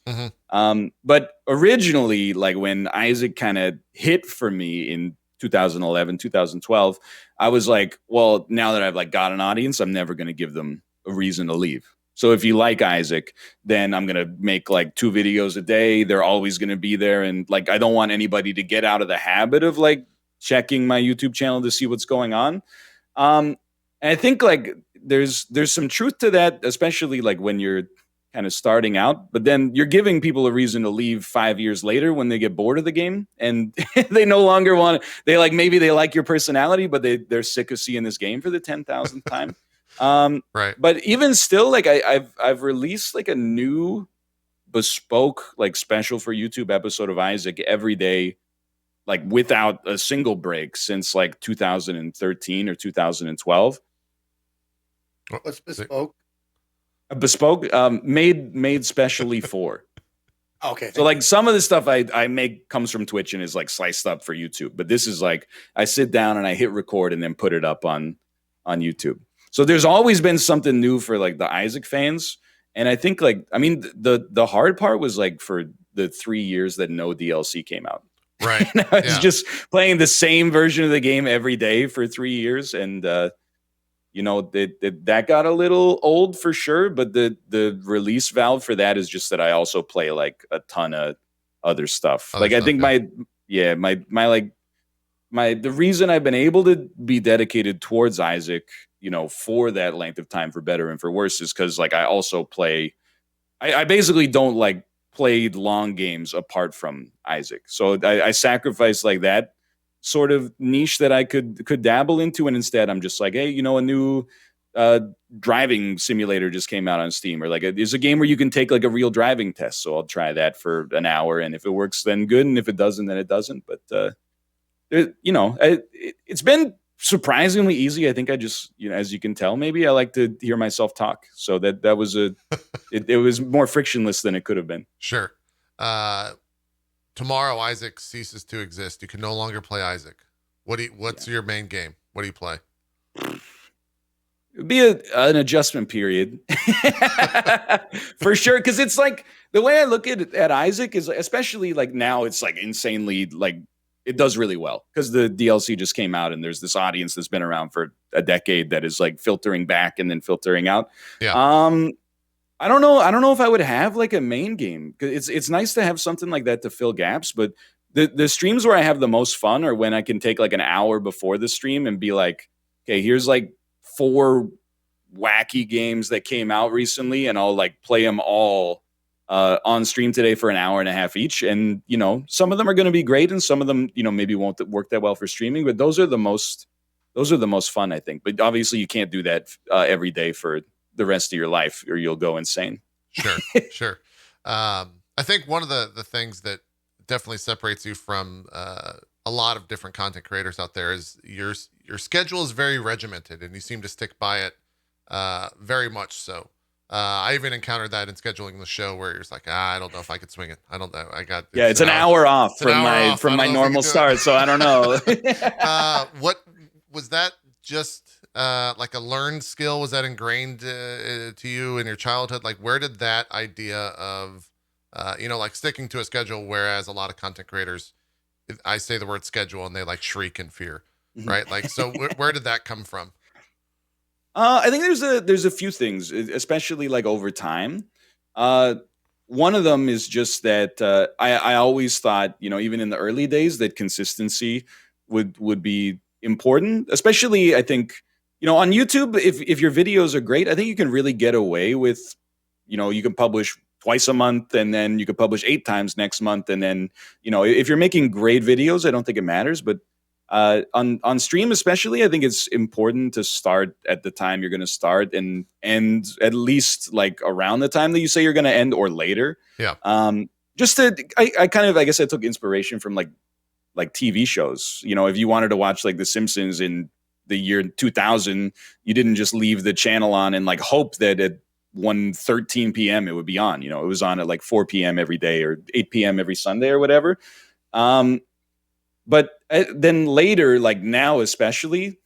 But originally, like when Isaac kind of hit for me in 2011, 2012, I was like, well, now that I've like got an audience, I'm never going to give them a reason to leave. So if you like Isaac, then I'm going to make like 2 videos a day. They're always going to be there. And like, I don't want anybody to get out of the habit of like checking my YouTube channel to see what's going on. And I think like there's some truth to that, especially like when you're kind of starting out, but then you're giving people a reason to leave 5 years later when they get bored of the game and they no longer want to, they like, maybe they like your personality, but they're sick of seeing this game for the 10,000th time. right. But even still, like I've released like a new bespoke, like special for YouTube episode of Isaac every day, like without a single break since like 2013 or 2012. What's bespoke? A bespoke, made specially for. Okay. So like some of the stuff I make comes from Twitch and is like sliced up for YouTube, but this is like I sit down and I hit record and then put it up on YouTube. So there's always been something new for like the Isaac fans, and I think like I mean the hard part was like for the 3 years that no DLC came out. Right. And I was just playing the same version of the game every day for 3 years. And, you know, that got a little old for sure. But the release valve for that is just that I also play like a ton of other stuff. I think the reason I've been able to be dedicated towards Isaac, you know, for that length of time, for better and for worse, is because like I also play, I basically don't like played long games apart from Isaac. So I sacrificed like that sort of niche that I could dabble into. And instead I'm just like, hey, you know, a new driving simulator just came out on Steam, or like there's a game where you can take like a real driving test. So I'll try that for an hour. And if it works, then good. And if it doesn't, then it doesn't. But, you know, it's been surprisingly easy. I think I just, you know, as you can tell, maybe I like to hear myself talk. So that was it was more frictionless than it could have been. Sure. Tomorrow Isaac ceases to exist. You can no longer play Isaac. What's your main game? What do you play? It'd be an adjustment period for sure. Cause it's like the way I look at Isaac is especially like now it's like insanely like it does really well because the DLC just came out and there's this audience that's been around for a decade that is like filtering back and then filtering out. Yeah. I don't know if I would have like a main game. It's nice to have something like that to fill gaps, but the streams where I have the most fun are when I can take like an hour before the stream and be like, okay, here's like 4 wacky games that came out recently and I'll like play them all on stream today for an hour and a half each. And, you know, some of them are going to be great and some of them, you know, maybe won't work that well for streaming, but those are the most fun, I think. But obviously you can't do that every day for the rest of your life or you'll go insane. Sure. Sure. I think one of the things that definitely separates you from a lot of different content creators out there is your schedule is very regimented and you seem to stick by it very much so. I even encountered that in scheduling the show where you're just like, I don't know if I could swing it. I don't know. It's an hour off from my normal start. So I don't know. What was that just like a learned skill? Was that ingrained to you in your childhood? Like where did that idea of, you know, like sticking to a schedule, whereas a lot of content creators, I say the word schedule and they like shriek in fear, right? Like, so where did that come from? I think there's a few things, especially like over time. One of them is just that I always thought, you know, even in the early days, that consistency would be important. Especially, I think, you know, on YouTube, if your videos are great, I think you can really get away with, you know, you can publish twice a month, and then you could publish 8 times next month. And then, if you're making great videos, I don't think it matters. But on stream especially, I think it's important to start at the time you're going to start and end at least like around the time that you say you're going to end or later. Yeah. Just to, I guess I took inspiration from like TV shows. If you wanted to watch like The Simpsons in the year 2000, you didn't just leave the channel on and like hope that at 1:13 p.m. it would be on. It was on at like 4 p.m. every day or 8 p.m. every Sunday or whatever. But then later, like now especially,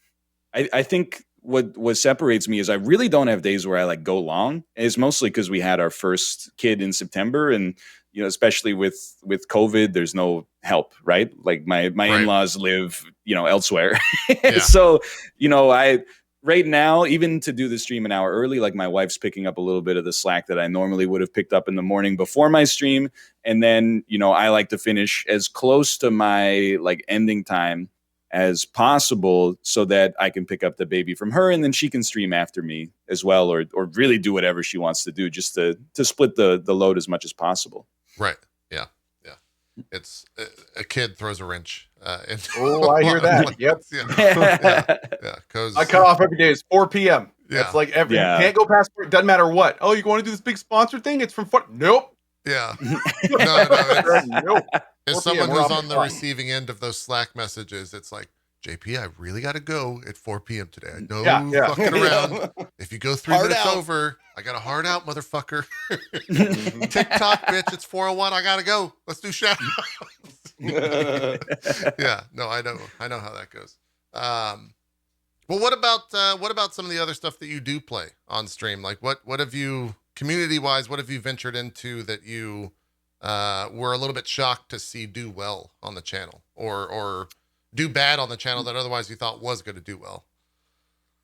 I think what separates me is I really don't have days where I like go long. It's mostly because we had our first kid in September, and especially with COVID, there's no help, right? Like my in-laws live elsewhere, Yeah. So I right now, even to do the stream an hour early, like my wife's picking up a little bit of the slack that I normally would have picked up in the morning before my stream. And then, I like to finish as close to my like ending time as possible so that I can pick up the baby from her and then she can stream after me as well, or really do whatever she wants to do just to split the load as much as possible. Right. Yeah. It's a kid throws a wrench. Oh, I hear that. Yep. Yeah. I cut off every day. It's 4 p.m. Yeah. That's like you can't go past. It doesn't matter what. Oh, you want to do this big sponsor thing? It's from Nope. Yeah. Nope. As 4 someone p.m., we're who's off on the the receiving end of those Slack messages, it's like, JP, I really got to go at 4 p.m. today. I know fucking around. If you go 3 minutes over, I got a hard out, motherfucker. TikTok, bitch. It's 4:01. I got to go. Let's do shout outs. Yeah. No, I know how that goes. Well, what about some of the other stuff that you do play on stream? Like what have you, community-wise, what have you ventured into that you were a little bit shocked to see do well on the channel, or do bad on the channel that otherwise you thought was going to do well?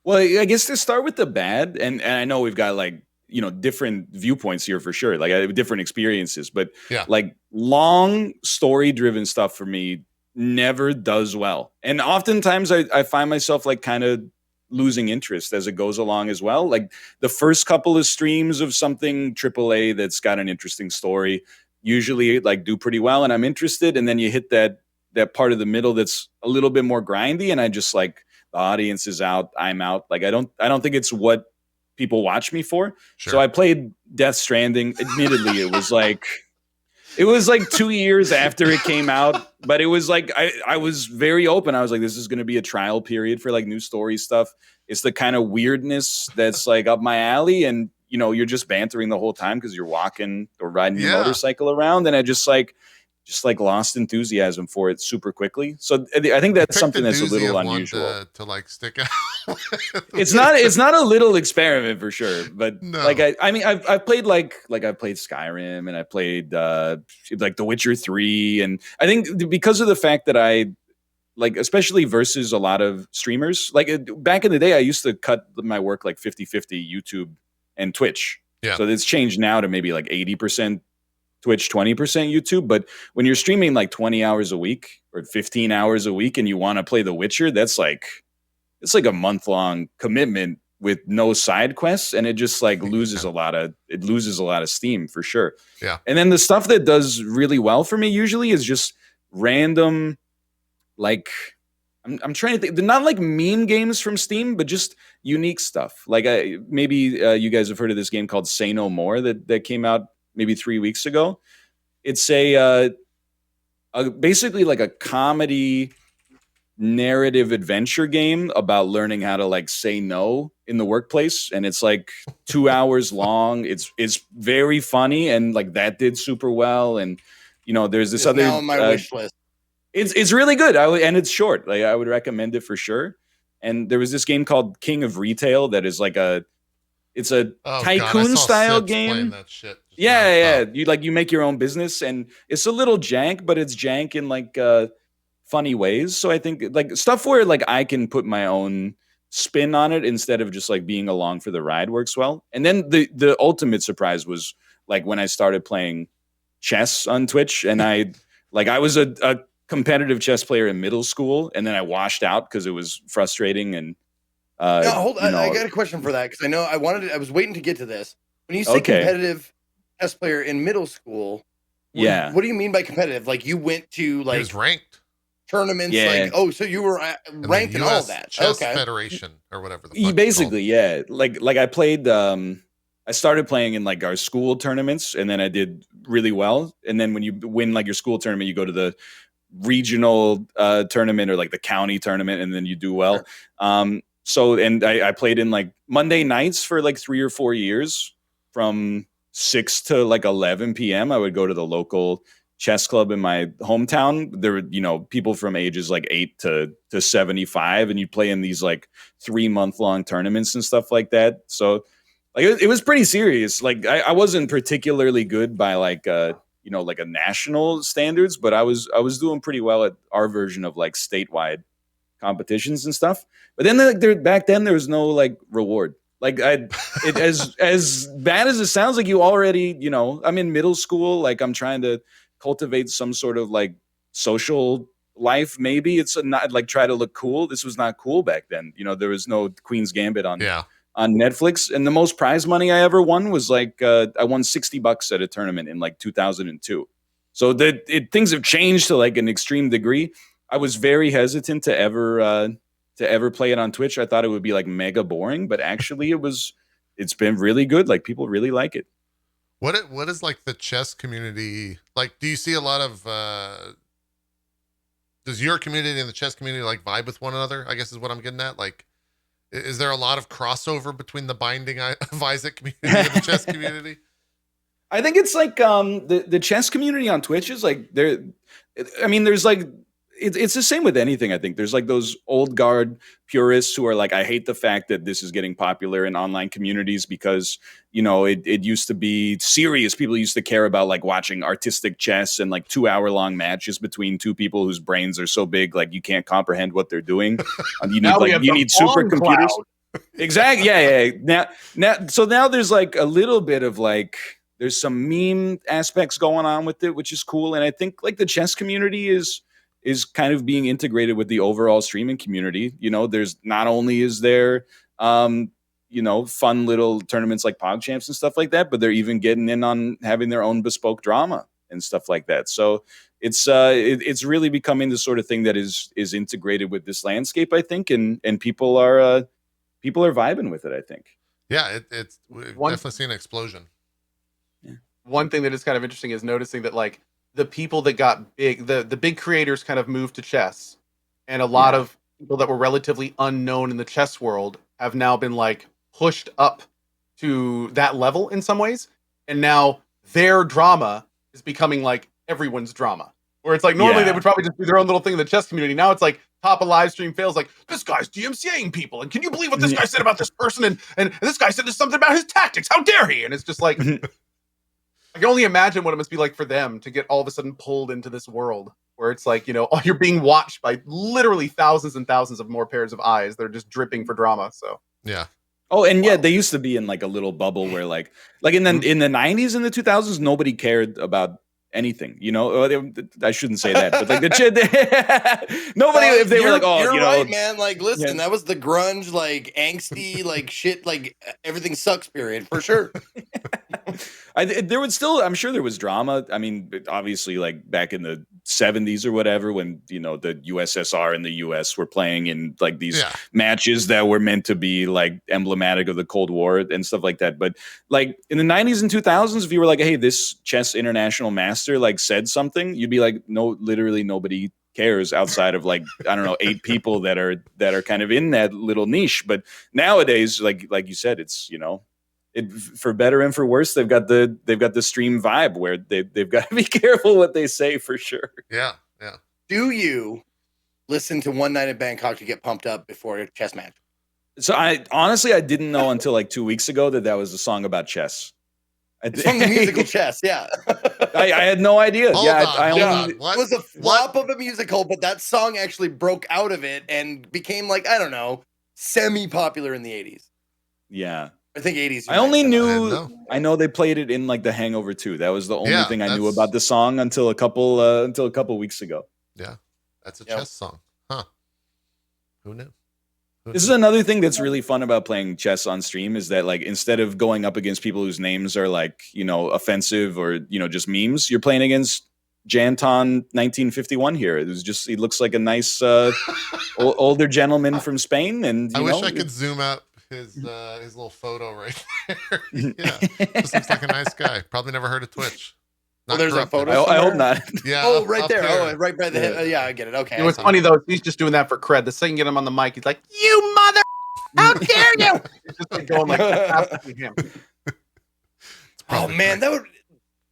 Well, I guess to start with the bad, and I know we've got like, different viewpoints here for sure, like different experiences, but like long story driven stuff for me never does well. And oftentimes I find myself like kind of losing interest as it goes along as well. Like the first couple of streams of something AAA that's got an interesting story usually like do pretty well and I'm interested. And then you hit that part of the middle that's a little bit more grindy, and I just like, the audience is out, I'm out. Like I don't think it's what people watch me for. Sure. So I played Death Stranding. Admittedly, it was like 2 years after it came out, but it was like I was very open. I was like, this is going to be a trial period for like new story stuff. It's the kind of weirdness that's like up my alley, and you're just bantering the whole time because you're walking or riding your motorcycle around, and I just lost enthusiasm for it super quickly. So I think that's something that's a little unusual to like stick out. It's not a little experiment for sure, but no. Like I've played I've played Skyrim, and I played like The Witcher 3, and I think because of the fact that I like, especially versus a lot of streamers, like back in the day I used to cut my work like 50-50 YouTube and Twitch. Yeah. So it's changed now to maybe like 80% Twitch, 20% YouTube. But when you're streaming like 20 hours a week or 15 hours a week and you want to play The Witcher, it's like a month-long commitment with no side quests, and it just like loses a lot of steam for sure. Yeah. And then the stuff that does really well for me usually is just random, like I'm trying to think, they're not like meme games from Steam, but just unique stuff. Like maybe you guys have heard of this game called Say No More that came out maybe 3 weeks ago. It's a basically like a comedy narrative adventure game about learning how to like say no in the workplace, and it's like 2 hours long. It's very funny, and like that did super well. And there's this other now on my wish list. It's really good. And it's short. Like I would recommend it for sure. And there was this game called King of Retail that is like it's a tycoon style game. That shit. Yeah. You make your own business, and it's a little jank, but it's jank in like funny ways. So I think like stuff where like I can put my own spin on it instead of just like being along for the ride works well. And then the ultimate surprise was like when I started playing chess on Twitch, and I was a competitive chess player in middle school, and then I washed out because it was frustrating. And hold on, I got a question for that, because I know I was waiting to get to this. When you say competitive, chess player in middle school. Yeah. What do you mean by competitive? Like you went to He like was ranked. tournaments, Yeah. like so you were In the ranked in all of US that. Chess Okay. Federation or whatever the fuck it's Basically, yeah. Like I played. I started playing in like our school tournaments, and then I did really well. And then when you win like your school tournament, you go to the regional tournament or like the county tournament, and then you do well. Sure. So and I played in like Monday nights for like 3 or 4 years from 6 to like 11 p.m. I would go to the local chess club in my hometown. There were, people from ages like 8 to 75, and you'd play in these like 3-month long tournaments and stuff like that. So like it was pretty serious. Like I wasn't particularly good by like like a national standards, but I was doing pretty well at our version of like statewide competitions and stuff. But then like back then there was no like reward. Like as bad as it sounds, like you already, I'm in middle school, like I'm trying to cultivate some sort of like social life. Maybe it's not like try to look cool. This was not cool back then. There was no Queen's Gambit on Netflix, and the most prize money I ever won was like I won $60 at a tournament in like 2002. So things have changed to like an extreme degree. I was very hesitant to ever play it on Twitch. I thought it would be like mega boring, but actually it's been really good. Like people really like it. What is like the chess community like? Do you see a lot of does your community and the chess community like vibe with one another? I guess is what I'm getting at. Like, is there a lot of crossover between the Binding of Isaac community and the chess community? I think it's like the chess community on Twitch is like there's like it's the same with anything. I think there's like those old guard purists who are like, I hate the fact that this is getting popular in online communities because, it used to be serious. People used to care about like watching artistic chess and like 2-hour-long matches between two people whose brains are so big, like you can't comprehend what they're doing. You need supercomputers. Exactly. Yeah. Now there's like a little bit of like, there's some meme aspects going on with it, which is cool. And I think like the chess community is kind of being integrated with the overall streaming community. There's not only is there, fun little tournaments like PogChamps and stuff like that, but they're even getting in on having their own bespoke drama and stuff like that. So it's really becoming the sort of thing that is integrated with this landscape, I think, and people are vibing with it, I think. Yeah, we've definitely seen an explosion. Yeah. One thing that is kind of interesting is noticing that like the people that got big, the big creators kind of moved to chess, and a lot of people that were relatively unknown in the chess world have now been like pushed up to that level in some ways, and now their drama is becoming like everyone's drama. Where it's like normally they would probably just do their own little thing in the chess community. Now it's like top of live stream fails, like this guy's DMCAing people, and can you believe what this guy said about this person? And this guy said something about his tactics. How dare he? And it's just like I can only imagine what it must be like for them to get all of a sudden pulled into this world where it's like, you're being watched by literally thousands and thousands of more pairs of eyes. They're just dripping for drama. So yeah. Oh, and they used to be in like a little bubble where like in the 90s and the 2000s, nobody cared about anything, I shouldn't say that, but like nobody, if they were like, oh, you're right, man. Like, listen, that was the grunge, like angsty, like shit, like everything sucks period for sure. There would still, I'm sure there was drama. I mean, obviously, like back in the 70s or whatever, when the USSR and the US were playing in like these matches that were meant to be like emblematic of the Cold War and stuff like that. But like in the 90s and 2000s, if you were like, hey, this chess international master like said something, you'd be like, no, literally nobody cares outside of like, I don't know, 8 people that are kind of in that little niche. But nowadays, like you said, it's for better and for worse, they've got the stream vibe where they've got to be careful what they say for sure. Yeah. Do you listen to One Night in Bangkok to get pumped up before a chess match? So I didn't know until like 2 weeks ago that was a song about chess. It's from the musical Chess, yeah. I had no idea. Hold on. It was a flop of a musical, but that song actually broke out of it and became like, I don't know, semi-popular in the 80s. Yeah. I think 80s. I know they played it in like The Hangover 2. That was the only thing I knew about the song until a couple weeks ago. Yeah. That's a chess song. Huh. Who knew? This is another thing that's really fun about playing chess on stream is that like instead of going up against people whose names are like, offensive or, just memes, you're playing against Janton 1951 here. He looks like a nice older gentleman from Spain. And I wish I could zoom out his little photo right there. Yeah. Just looks like a nice guy. Probably never heard of Twitch. Well, there's a corrupted. photo. I hope not. Yeah. Oh, up- right up there. here. Oh, right by the head. Yeah, I get it. Okay. You know what's funny though? He's just doing that for cred. The second you get him on the mic, he's like, "You mother! How dare you!" He's just like going like absolutely him. Oh Probably man, correct. that would.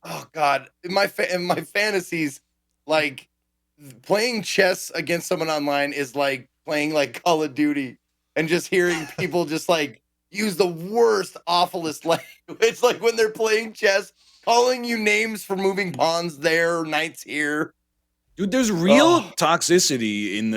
Oh god, in my fantasies, like playing chess against someone online is like playing like Call of Duty, and just hearing people just like use the worst, awfulest language. Like when they're playing chess, calling you names for moving pawns there, knights here. Dude, there's real Oh. toxicity in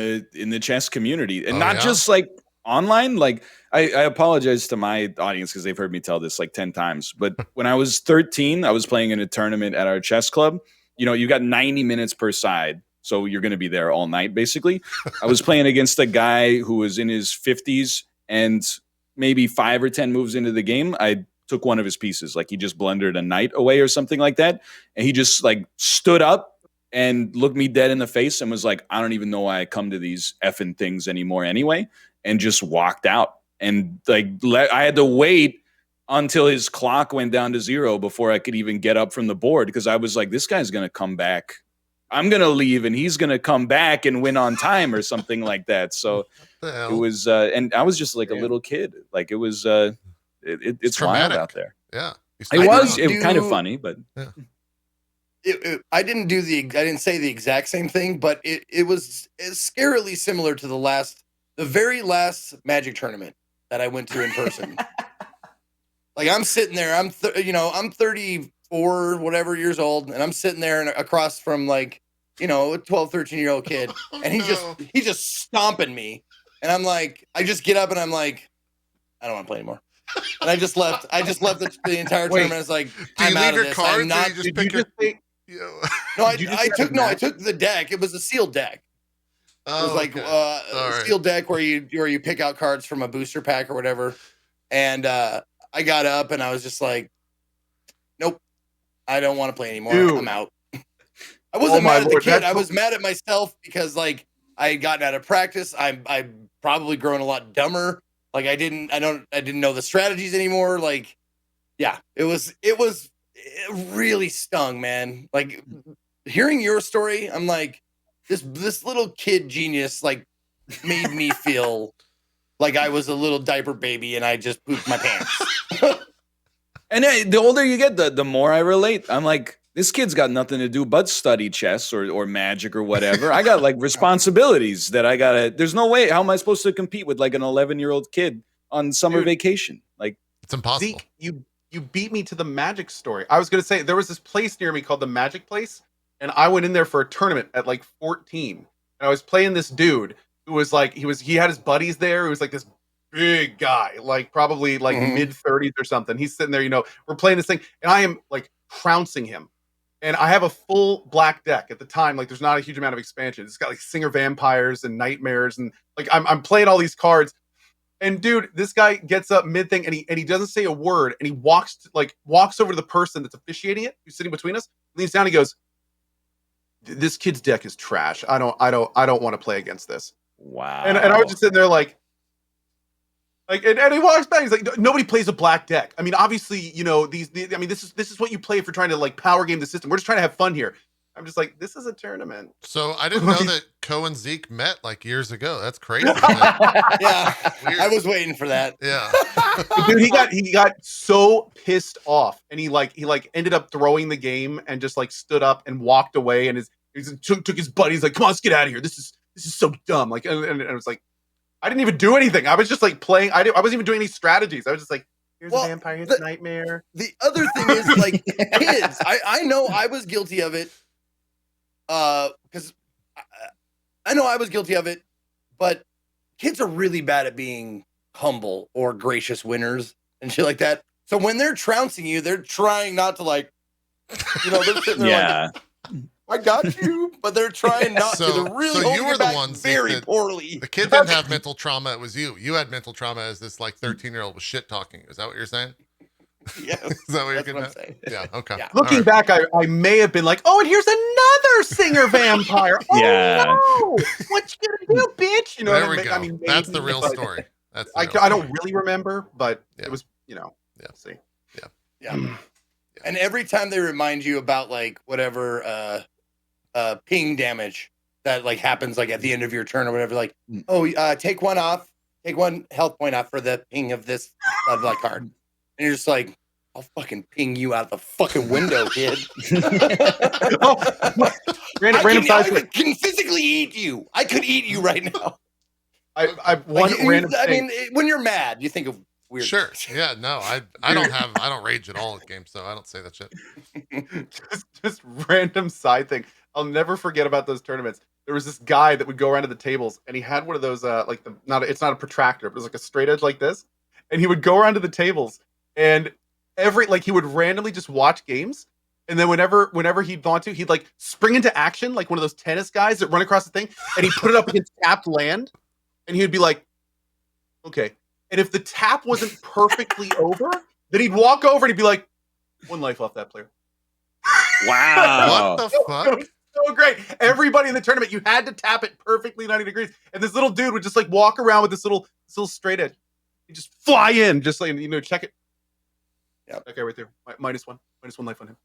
the chess community, and Oh, not yeah? just like online. Like I apologize to my audience because they've heard me tell this like 10 times. But when I was 13, I was playing in a tournament at our chess club. You got 90 minutes per side, so you're going to be there all night basically. I was playing against a guy who was in his 50s, and maybe 5 or 10 moves into the game, I took one of his pieces. Like he just blundered a knight away or something like that, and he just like stood up and looked me dead in the face and was like, I don't even know why I come to these effing things anymore anyway, and just walked out. And like I had to wait until his clock went down to 0 before I could even get up from the board, because I was like, this guy's going to come back. I'm going to leave and he's going to come back and win on time or something like that. So What the it hell? was, and I was just like a Yeah. little kid. Like it was, it's wild traumatic. out there. Yeah. It was didn't kind of do- funny, but I didn't say the exact same thing, but it was scarily similar to the very last Magic tournament that I went to in person. Like I'm sitting there, I'm 34 whatever years old, and I'm sitting there and across from like a 12, 13-year-old kid, and he's just stomping me, and I'm like, I just get up and I'm like, I don't want to play anymore. And I just left the entire Wait, tournament. I was like, Do you I'm leave out your of this. cards I'm or not. you just Did pick you your just say? No, Did you just I have a took match? the deck. It was a sealed deck. It was like okay. a All right. sealed deck where you pick out cards from a booster pack or whatever. And I got up and I was just like, nope, I don't want to play anymore. Dude. I'm out. I wasn't my mad at the Lord, kid. that's I was mad at myself because like I had gotten out of practice. I probably grown a lot dumber. Like I didn't know the strategies anymore. Like, yeah, it really stung, man. Like hearing your story, I'm like, this little kid genius like made me feel like I was a little diaper baby and I just pooped my pants. And the older you get, the more I relate. I'm like, this kid's got nothing to do but study chess or magic or whatever. I got like responsibilities that I gotta. There's no way. How am I supposed to compete with like an 11-year-old kid on summer Dude. vacation? Like, It's impossible. Zeke, you beat me to the Magic story. I was gonna say there was this place near me called the Magic Place, and I went in there for a tournament at like 14, and I was playing this dude who was like he had his buddies there. He was like this big guy, like probably like Mhm. mid-30s or something. He's sitting there, we're playing this thing, and I am like trouncing him. And I have a full black deck at the time. Like, there's not a huge amount of expansion. It's got like Singer Vampires and Nightmares, and like I'm playing all these cards. And dude, this guy gets up mid thing, and he doesn't say a word, and he walks over to the person that's officiating it, who's sitting between us, leans down, he goes, "This kid's deck is trash. I don't want to play against this." wow. And I was just sitting there like, and he walks back. He's like, nobody plays a black deck. I mean, obviously, this is what you play if you're trying to like power game the system. We're just trying to have fun here. I'm just like, this is a tournament. So I didn't know that Cohh and Zeke met like years ago. That's crazy. Yeah, Weird. I was waiting for that. Yeah. Dude, he got so pissed off, and he ended up throwing the game and just like stood up and walked away, and took his buddy. He's like, "Come on, let's get out of here. This is so dumb." Like, and it was like, I didn't even do anything. I was just like playing. I wasn't even doing any strategies. I was just like, here's Well, a vampire, here's a nightmare. The other thing is like kids. I know I was guilty of it. Because I know I was guilty of it, but kids are really bad at being humble or gracious winners and shit like that. So when they're trouncing you, they're trying not to like, they're sitting there yeah. I got you, but they're trying not to. They're really so holding you were it the back ones very that poorly. the kid didn't have mental trauma. It was you. You had mental trauma as this like 13-year-old was shit talking. Is that what you're saying? Yes, Is that what you're that's getting what I'm at? saying. Yeah. Okay. Yeah. Looking All right. back, I may have been like, oh, and here's another singer vampire. Yeah. Oh no, what you gonna do, bitch? You know There what we I mean? go. I mean, That's the maybe, real but story. That's the I real don't story. really remember, but Yeah. it was, Yeah. let's see. Yeah. And every time they remind you about like whatever ping damage that like happens like at the end of your turn or whatever, like, oh, take one health point off for the ping of this blood card. And you're just like, I'll fucking ping you out the fucking window, kid. Random side I thing. can physically eat you. I could eat you right now. I one Like, random I thing. mean, when you're mad, you think of weird. Sure. things. Yeah. No, I don't rage at all at games, so I don't say that shit. just random side thing. I'll never forget about those tournaments. There was this guy that would go around to the tables, and he had one of those like it's not a protractor, but it was like a straight edge like this, and he would go around to the tables, and he would randomly just watch games, and then whenever he'd want to, he'd like spring into action like one of those tennis guys that run across the thing, and he'd put it up against tapped land, and he would be like, okay, and if the tap wasn't perfectly over, then he'd walk over and he'd be like, one life off that player. Wow. What the fuck? So great. Everybody in the tournament, you had to tap it perfectly 90 degrees. And this little dude would just like walk around with this little straight edge. He'd just fly in, just like, check it. Yeah. Okay, right there. Minus one life on him.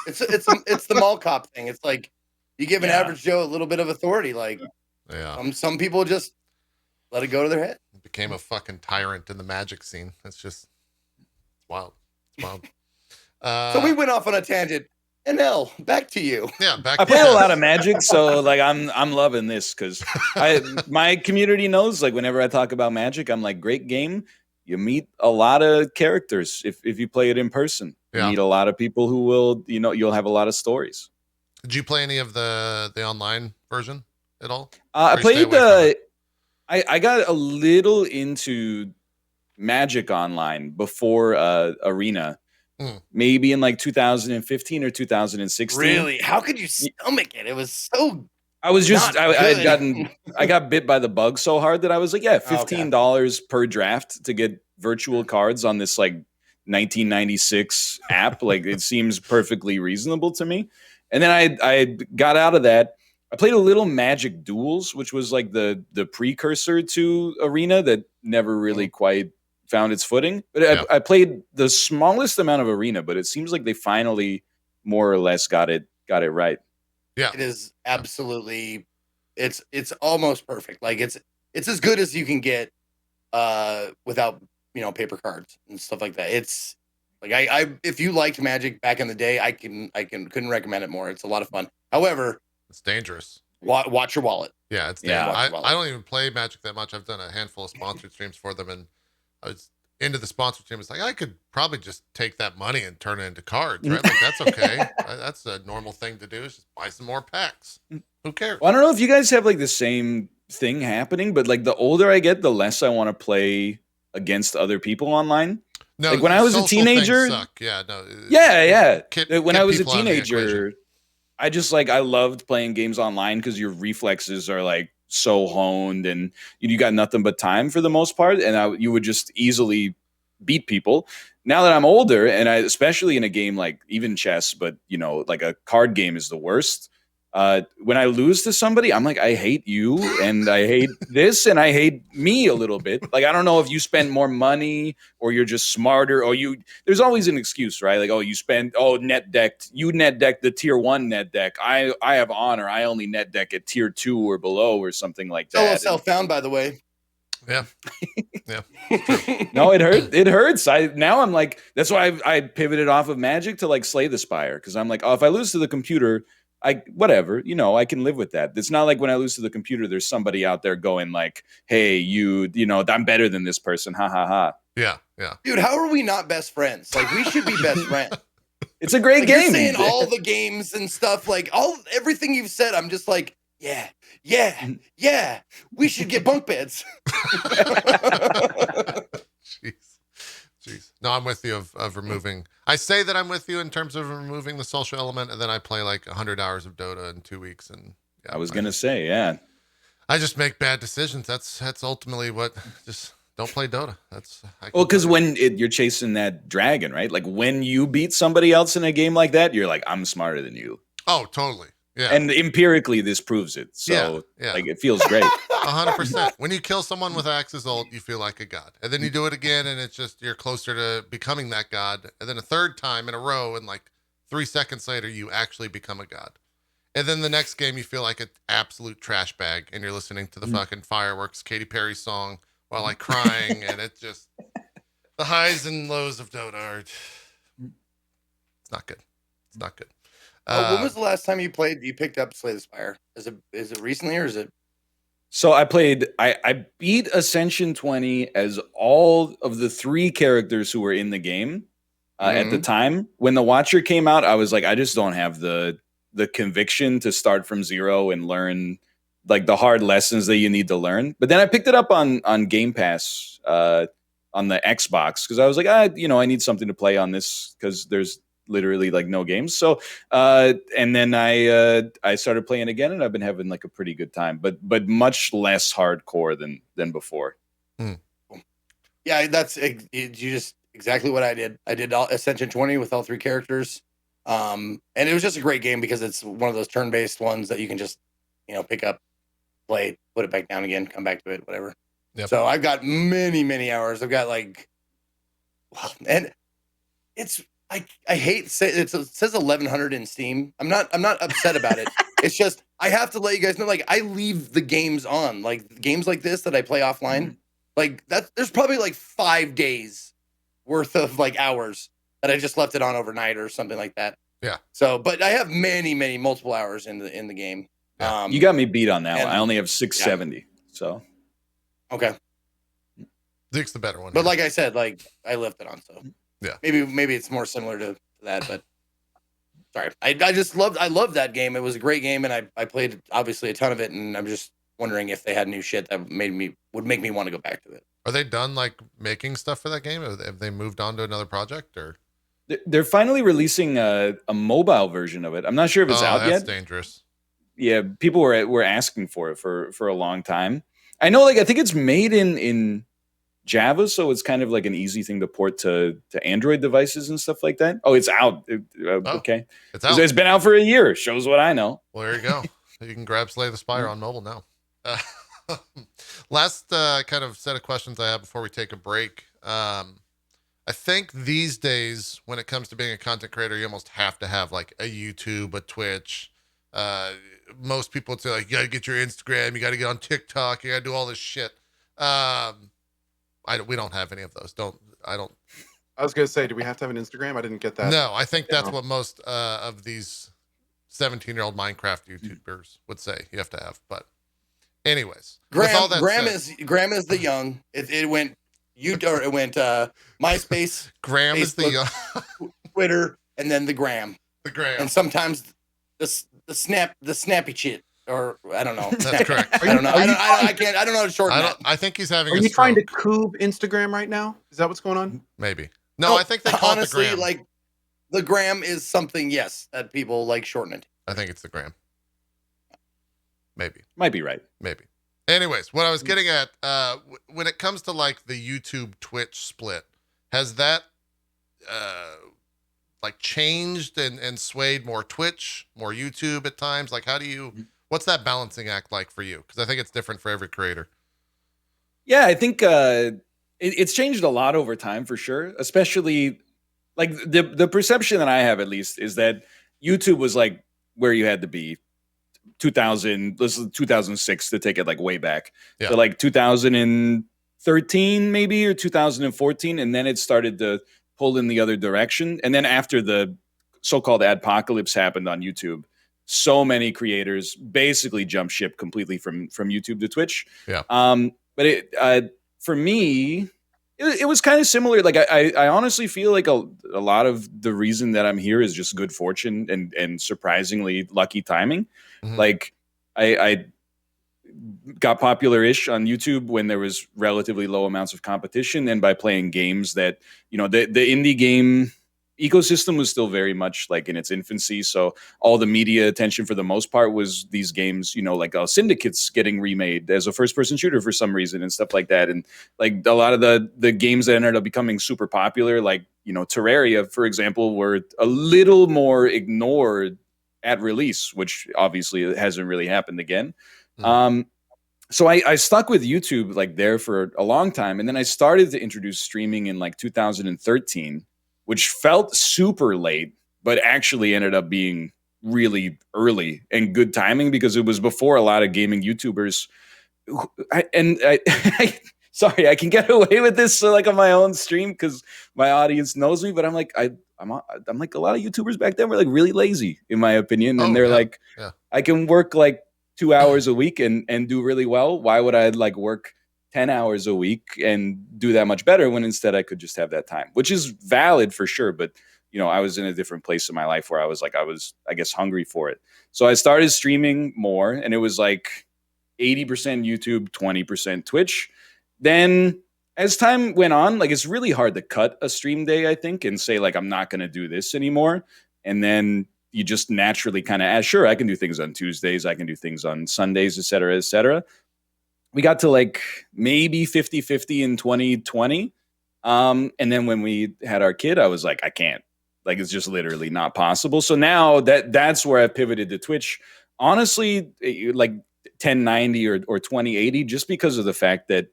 It's the mall cop thing. It's like you give an average Joe a little bit of authority. Like some people just let it go to their head. Became a fucking tyrant in the Magic scene. It's wild. It's wild. So we went off on a tangent. NL, back to you. Yeah, back. I play a lot of Magic, so like I'm loving this because my community knows like whenever I talk about Magic, I'm like, great game. You meet a lot of characters if you play it in person. You meet a lot of people who will, you'll have a lot of stories. Did you play any of the online version at all? I played I got a little into Magic Online before Arena. Maybe in like 2015 or 2016. Really? How could you stomach it? It was so. I was just I got bit by the bug so hard that I was like, $15 per draft to get virtual cards on this like 1996 app. Like it seems perfectly reasonable to me. And then I got out of that. I played a little Magic Duels, which was like the precursor to Arena that never really quite found its footing. But I played the smallest amount of Arena, but it seems like they finally more or less got it right. Yeah. It is absolutely it's almost perfect. Like it's as good as you can get without, paper cards and stuff like that. It's like I if you liked Magic back in the day, I couldn't recommend it more. It's a lot of fun. However, it's dangerous. Watch your wallet. Yeah, it's dangerous. I don't even play Magic that much. I've done a handful of sponsored streams for them, and I was into the sponsored stream. It's like I could probably just take that money and turn it into cards, right? Like that's okay. That's a normal thing to do. Is just buy some more packs. Who cares? Well, I don't know if you guys have like the same thing happening, but like the older I get, the less I want to play against other people online. No, like when I was a teenager, suck. Yeah, no. When I was a teenager, I just I loved playing games online because your reflexes are like so honed and you got nothing but time for the most part, and you would just easily beat people. Now that I'm older, and especially in a game like even chess, but like a card game is the worst. When I lose to somebody, I'm like, I hate you, and I hate this, and I hate me a little bit. Like, I don't know if you spend more money, or you're just smarter, or there's always an excuse, right? Like, you net decked the tier 1 net deck. I have honor. I only net deck at tier 2 or below, or something like that. Self-found, by the way. Yeah. Yeah. No, it hurt. It hurts. Now I'm like, that's why I pivoted off of Magic to like Slay the Spire, because I'm like, oh, if I lose to the computer, I can live with that. It's not like when I lose to the computer, there's somebody out there going like, hey, I'm better than this person. Ha ha ha. Yeah. Yeah. Dude, how are we not best friends? Like we should be best friends. It's a great game. You're saying all the games and stuff, like everything you've said, I'm just like, yeah. We should get bunk beds. Jeez. No, I'm with you of removing. I say that I'm with you in terms of removing the social element, and then I play like 100 hours of Dota in 2 weeks, and yeah, I was gonna say, yeah. I just make bad decisions. That's ultimately what. Just don't play Dota. That's Well, because when you're chasing that dragon, right? Like when you beat somebody else in a game like that, you're like, I'm smarter than you. Oh, totally. Yeah. And empirically, this proves it. So, yeah. like, it feels great. 100%. When you kill someone with Axe's ult, you feel like a god. And then you do it again, and it's just you're closer to becoming that god. And then a third time in a row, and like 3 seconds later, you actually become a god. And then the next game, you feel like an absolute trash bag, and you're listening to the fucking fireworks Katy Perry song while like crying, and it just the highs and lows of Dota are. It's not good. It's not good. When was the last time you picked up Slay the Spire? Is it recently or is it? So I beat Ascension 20 as all of the 3 characters who were in the game at the time. When the Watcher came out, I was like, I just don't have the conviction to start from zero and learn like the hard lessons that you need to learn. But then I picked it up on Game Pass on the Xbox because I was like, I need something to play on this because there's literally like no games. So and then I started playing again, and I've been having like a pretty good time, but much less hardcore than before. Yeah, that's you just exactly what I did. I did Ascension 20 with all 3 characters. And it was just a great game because it's one of those turn-based ones that you can just, pick up, play, put it back down again, come back to it, whatever. Yep. So I've got many, many hours. I've got and it's I hate say it says 1100 in Steam. I'm not upset about it. It's just I have to let you guys know, like, I leave the games on, like games like this that I play offline, like that. There's probably like 5 days worth of like hours that I just left it on overnight or something like that. Yeah. So, but I have many multiple hours in the game. Yeah. You got me beat on that one. I only have 670. So okay. Zeke's the better one. But like I said, like I left it on, so yeah. Maybe it's more similar to that, but sorry. I love that game. It was a great game, and I played obviously a ton of it, and I'm just wondering if they had new shit that would make me want to go back to it. Are they done like making stuff for that game? Have they moved on to another project or? They're finally releasing a mobile version of it. I'm not sure if it's out yet. That's dangerous. Yeah, people were asking for it for a long time. I know, like I think it's made in Java, so it's kind of like an easy thing to port to Android devices and stuff like that. Oh, it's out. Okay, it's out. It's been out for a year. Shows what I know. Well, there you go. You can grab Slay the Spire on mobile now. Last kind of set of questions I have before we take a break. I think these days, when it comes to being a content creator, you almost have to have like a YouTube, a Twitch. Most people would say like, you got to get your Instagram, you got to get on TikTok, you got to do all this shit. We don't have any of those. I was gonna say, do we have to have an Instagram? I didn't get that. No, I think that's what most of these 17-year-old Minecraft YouTubers would say you have to have. But anyways, Graham is the young. It went MySpace. Graham Facebook, is the young. Twitter, and then the Graham. The Graham. And sometimes the snappy shit. Or I don't know. That's correct. I don't know. I don't know how to shorten that. I think he's having. Are you trying to Cohh Instagram right now? Is that what's going on? Maybe. No, I think they call honestly, it the Gram. like the Gram is something, yes, that people like shorten it. I think it's the Gram. Maybe. Might be right. Maybe. Anyways, what I was getting at, when it comes to like the YouTube Twitch split, has that like changed and swayed more Twitch, more YouTube at times? Like, what's that balancing act like for you? Because I think it's different for every creator. Yeah, I think it's changed a lot over time for sure. Especially like the perception that I have, at least, is that YouTube was like where you had to be. 2006 to take it like way back. Yeah. So like 2013 maybe or 2014, and then it started to pull in the other direction. And then after the so-called adpocalypse happened on YouTube, so many creators basically jumped ship completely from YouTube to Twitch. Yeah. But it for me, it was kind of similar. Like I honestly feel like a lot of the reason that I'm here is just good fortune and surprisingly lucky timing. Mm-hmm. Like I got popular-ish on YouTube when there was relatively low amounts of competition, and by playing games that, the indie game ecosystem was still very much like in its infancy. So all the media attention for the most part was these games, like Syndicate's getting remade as a first-person shooter for some reason and stuff like that. And like a lot of the games that ended up becoming super popular, like, Terraria, for example, were a little more ignored at release, which obviously hasn't really happened again. So I stuck with YouTube like there for a long time. And then I started to introduce streaming in like 2013, which felt super late, but actually ended up being really early and good timing because it was before a lot of gaming YouTubers. Sorry, I can get away with this like on my own stream because my audience knows me, but I'm like, I'm like a lot of YouTubers back then were like really lazy, in my opinion. And they're like, I can work like 2 hours a week and do really well. Why would I like work 10 hours a week and do that much better when instead I could just have that time, which is valid for sure. But, I was in a different place in my life where I was, I guess, hungry for it. So I started streaming more, and it was like 80% YouTube, 20% Twitch. Then as time went on, like it's really hard to cut a stream day, I think, and say like, I'm not going to do this anymore. And then you just naturally kind of, sure, I can do things on Tuesdays. I can do things on Sundays, et cetera, et cetera. We got to like maybe 50-50 in 2020. And then when we had our kid, I was like, I can't. Like, it's just literally not possible. So now that's where I pivoted to Twitch. Honestly, like 1090 or 2080, just because of the fact that,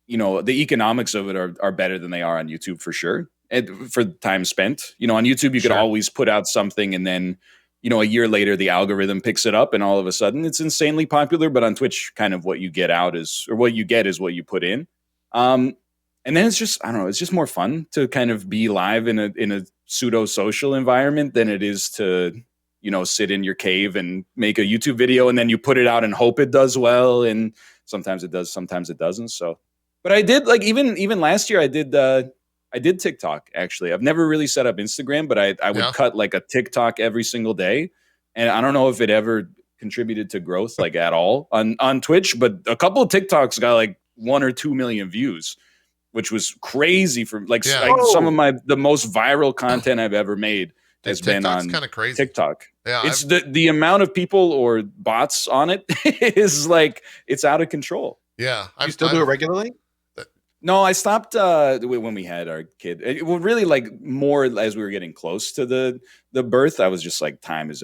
the economics of it are better than they are on YouTube for sure. And for time spent, on YouTube, you could always put out something and then, a year later, the algorithm picks it up and all of a sudden it's insanely popular. But on Twitch, kind of what you get out is what you put in. And then it's just, I don't know, it's just more fun to kind of be live in a pseudo social environment than it is to, sit in your cave and make a YouTube video and then you put it out and hope it does well. And sometimes it does, sometimes it doesn't. So, but I did like, even last year I did TikTok, actually. I've never really set up Instagram, but I would cut like a TikTok every single day. And I don't know if it ever contributed to growth like at all on Twitch, but a couple of TikToks got like 1 or 2 million views, which was crazy for like some of the most viral content I've ever made has been on kind of crazy. TikTok. Yeah, it's the amount of people or bots on it is like, it's out of control. Yeah. You still do it regularly? No, I stopped when we had our kid. It was really like more as we were getting close to the birth. I was just like, time is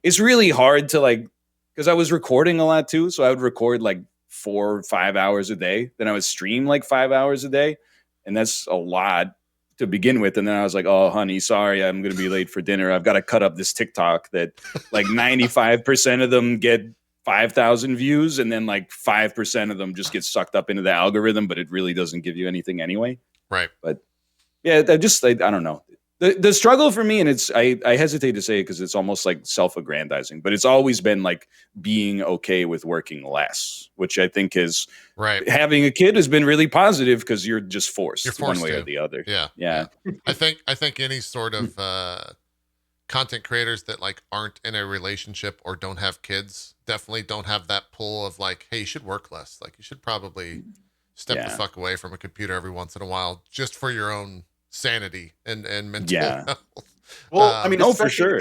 it's really hard to like, because I was recording a lot too. So I would record like 4 or 5 hours a day. Then I would stream like 5 hours a day. And that's a lot to begin with. And then I was like, oh, honey, sorry, I'm going to be late for dinner. I've got to cut up this TikTok that like 95% of them get 5,000 views, and then like 5% of them just get sucked up into the algorithm, but it really doesn't give you anything anyway. Right. But yeah, I don't know. The struggle for me, and I hesitate to say it because it's almost like self-aggrandizing, but it's always been like being okay with working less, which I think is right. Having a kid has been really positive because you're just forced. You're forced one way to. or the other. Yeah. I think any sort of content creators that like aren't in a relationship or don't have kids definitely don't have that pull of like, hey, you should work less. Like you should probably step the fuck away from a computer every once in a while just for your own sanity and mental health. Well, I mean, for sure.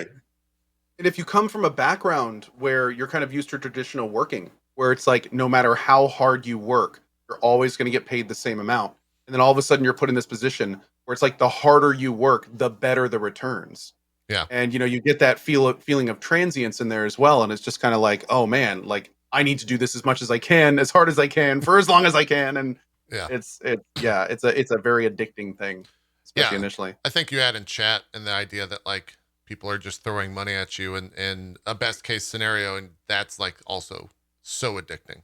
And if you come from a background where you're kind of used to traditional working, where it's like no matter how hard you work, you're always going to get paid the same amount. And then all of a sudden you're put in this position where it's like the harder you work, the better the returns. Yeah. And, you get that feeling of transience in there as well. And it's just kind of like, oh, man, like I need to do this as much as I can, as hard as I can, for as long as I can. And it's a very addicting thing, especially initially. I think you had in chat and the idea that like people are just throwing money at you in a best case scenario. And that's like also so addicting.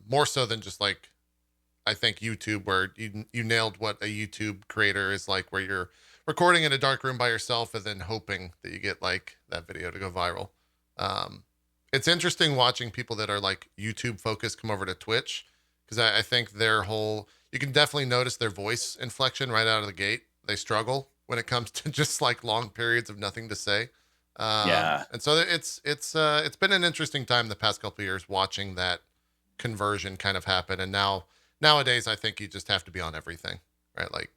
More so than just like, I think YouTube, where you nailed what a YouTube creator is like, where you're recording in a dark room by yourself and then hoping that you get like that video to go viral. It's interesting watching people that are like YouTube focused come over to Twitch, because I think you can definitely notice their voice inflection right out of the gate. They struggle when it comes to just like long periods of nothing to say. And so it's been an interesting time the past couple of years watching that conversion kind of happen. And nowadays, I think you just have to be on everything, right? Like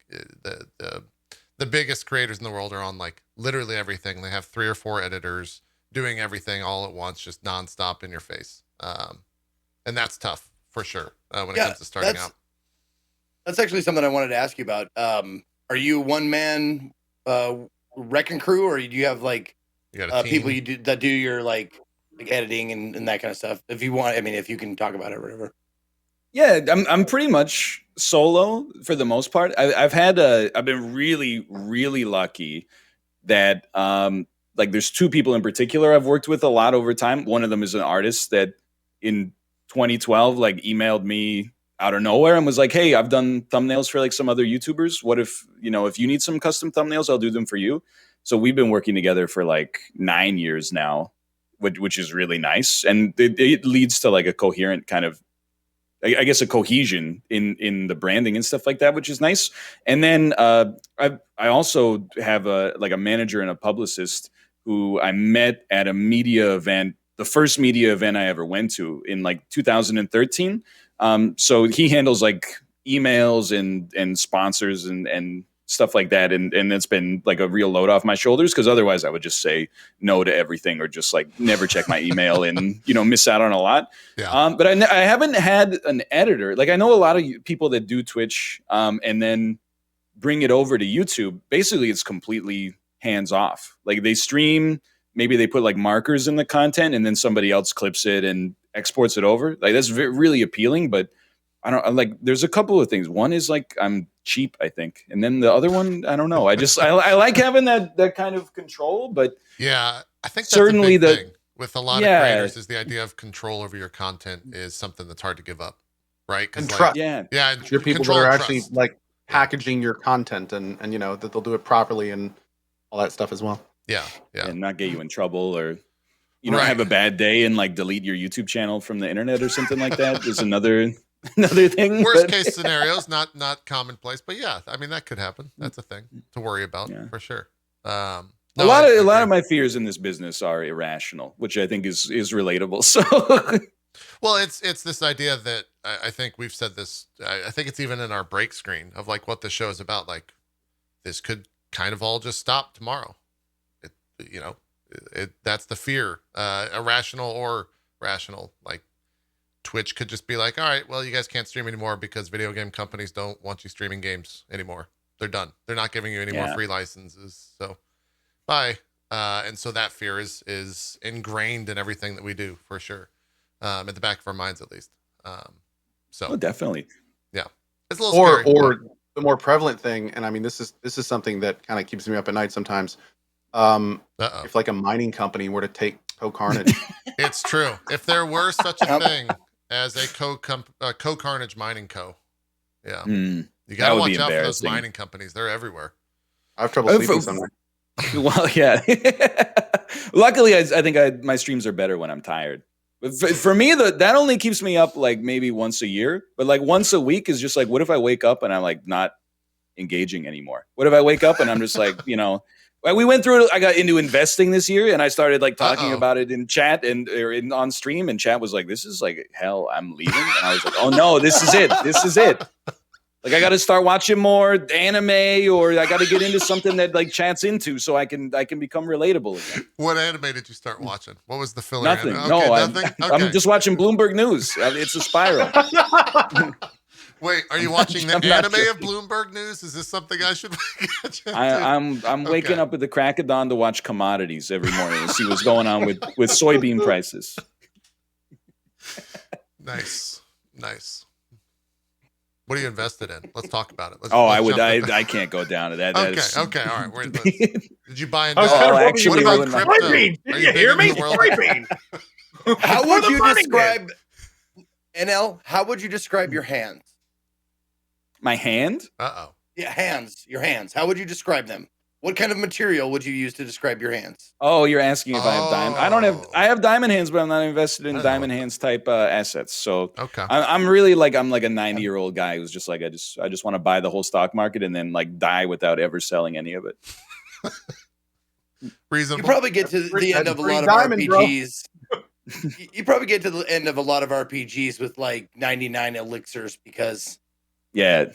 the biggest creators in the world are on like literally everything. They have 3 or 4 editors doing everything all at once, just nonstop in your face. And that's tough for sure when it comes to starting out. That's actually something I wanted to ask you about. Are you one man wrecking crew, or do you have like people that do your like editing and that kind of stuff? If you want, I mean, if you can talk about it or whatever. Yeah, I'm pretty much solo for the most part. I've been really, really lucky that like there's 2 people in particular I've worked with a lot over time. One of them is an artist that in 2012 like emailed me out of nowhere and was like, "Hey, I've done thumbnails for like some other YouTubers. What if you need some custom thumbnails, I'll do them for you." So we've been working together for like 9 years now, which is really nice, and it leads to like a coherent kind of, I guess, a cohesion in the branding and stuff like that, which is nice. And then I also have a manager and a publicist who I met at a media event, the first media event I ever went to in like 2013. So he handles like emails and sponsors and stuff like that. And it's been like a real load off my shoulders, because otherwise I would just say no to everything or just like never check my email and, miss out on a lot. Yeah. But I haven't had an editor. Like I know a lot of people that do Twitch and then bring it over to YouTube. Basically, it's completely hands off. Like they stream, maybe they put like markers in the content and then somebody else clips it and exports it over. Like that's really appealing, but I don't like, there's a couple of things. One is like, I'm cheap, I think. And then the other one, I don't know. I like having that kind of control, but yeah, I think that's certainly a big thing with a lot of creators is the idea of control over your content is something that's hard to give up. Right. And like, trust. Yeah. Your people that are actually like packaging your content and that they'll do it properly and all that stuff as well. Yeah. Yeah. And not get you in trouble or, have a bad day and like delete your YouTube channel from the internet or something like that is another thing. Worst case scenarios, not commonplace, but yeah, I mean that could happen. That's a thing to worry about for sure. A lot of my fears in this business are irrational, which I think is relatable. So, well, it's this idea that I think we've said this. I think it's even in our break screen of like what the show is about. Like this could kind of all just stop tomorrow. That's the fear, irrational or rational. Like Twitch could just be like, all right, well, you guys can't stream anymore because video game companies don't want you streaming games anymore. They're done. They're not giving you any more free licenses. So bye. And so that fear is ingrained in everything that we do for sure. At the back of our minds, at least. Definitely. Yeah. It's a little scary. Or the more prevalent thing. And I mean, this is something that kind of keeps me up at night sometimes. If like a mining company were to take Cohh Carnage. It's true. If there were such a thing as a Cohh Carnage mining co. Yeah. You got to watch out for those mining companies. They're everywhere. I have trouble sleeping sometimes. Well, yeah. Luckily, I think my streams are better when I'm tired. But for me, that only keeps me up like maybe once a year. But like once a week is just like, what if I wake up and I'm like not engaging anymore? What if I wake up and I'm just like, we went through it. I got into investing this year and I started like talking about it in chat or on stream, and chat was like, this is like hell, I'm leaving. And I was like, oh no, this is it. This is it. Like I got to start watching more anime, or I got to get into something that like chat's into so I can become relatable again. What anime did you start watching? What was the filler? Nothing. Anime? No, nothing? I'm just watching Bloomberg News. It's a spiral. Wait, are you watching the anime of Bloomberg News? Is this something I should catch up to? I'm waking up at the crack of dawn to watch commodities every morning and see what's going on with soybean prices. Nice. What are you invested in? Let's talk about it. I can't go down to that. Okay, all right. Did you buy into actually, what about crypto? Soybean. Did you hear me? Soybean. How would you describe NL? How would you describe your hands? My hand? Yeah, hands. Your hands. How would you describe them? What kind of material would you use to describe your hands? Oh, you're asking if I have diamond. I have diamond hands, but I'm not invested in diamond hands type assets. So I'm really like a 90-year-old guy who's just like I just want to buy the whole stock market and then like die without ever selling any of it. reasonable. You probably get to the end of a lot of RPGs. You probably get to the end of a lot of RPGs with like 99 elixirs because Yeah.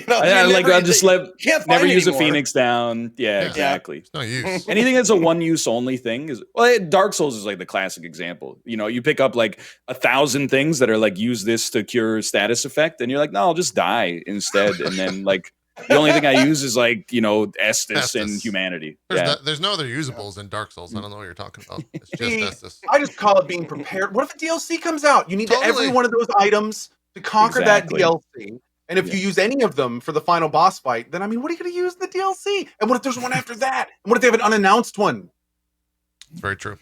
I'll just never use a Phoenix down. Yeah, exactly. It's no use. Anything that's a one use only thing is Dark Souls is like the classic example. You pick up like 1,000 things that are like use this to cure status effect, and you're like, no, I'll just die instead. And then like the only thing I use is like Estus and humanity. There's no other usables in Dark Souls. I don't know what you're talking about. It's just Estus. I just call it being prepared. What if a DLC comes out? You need every one of those items to conquer that DLC. And if you use any of them for the final boss fight, then what are you going to use in the DLC? And what if there's one after that? And what if they have an unannounced one? It's very true.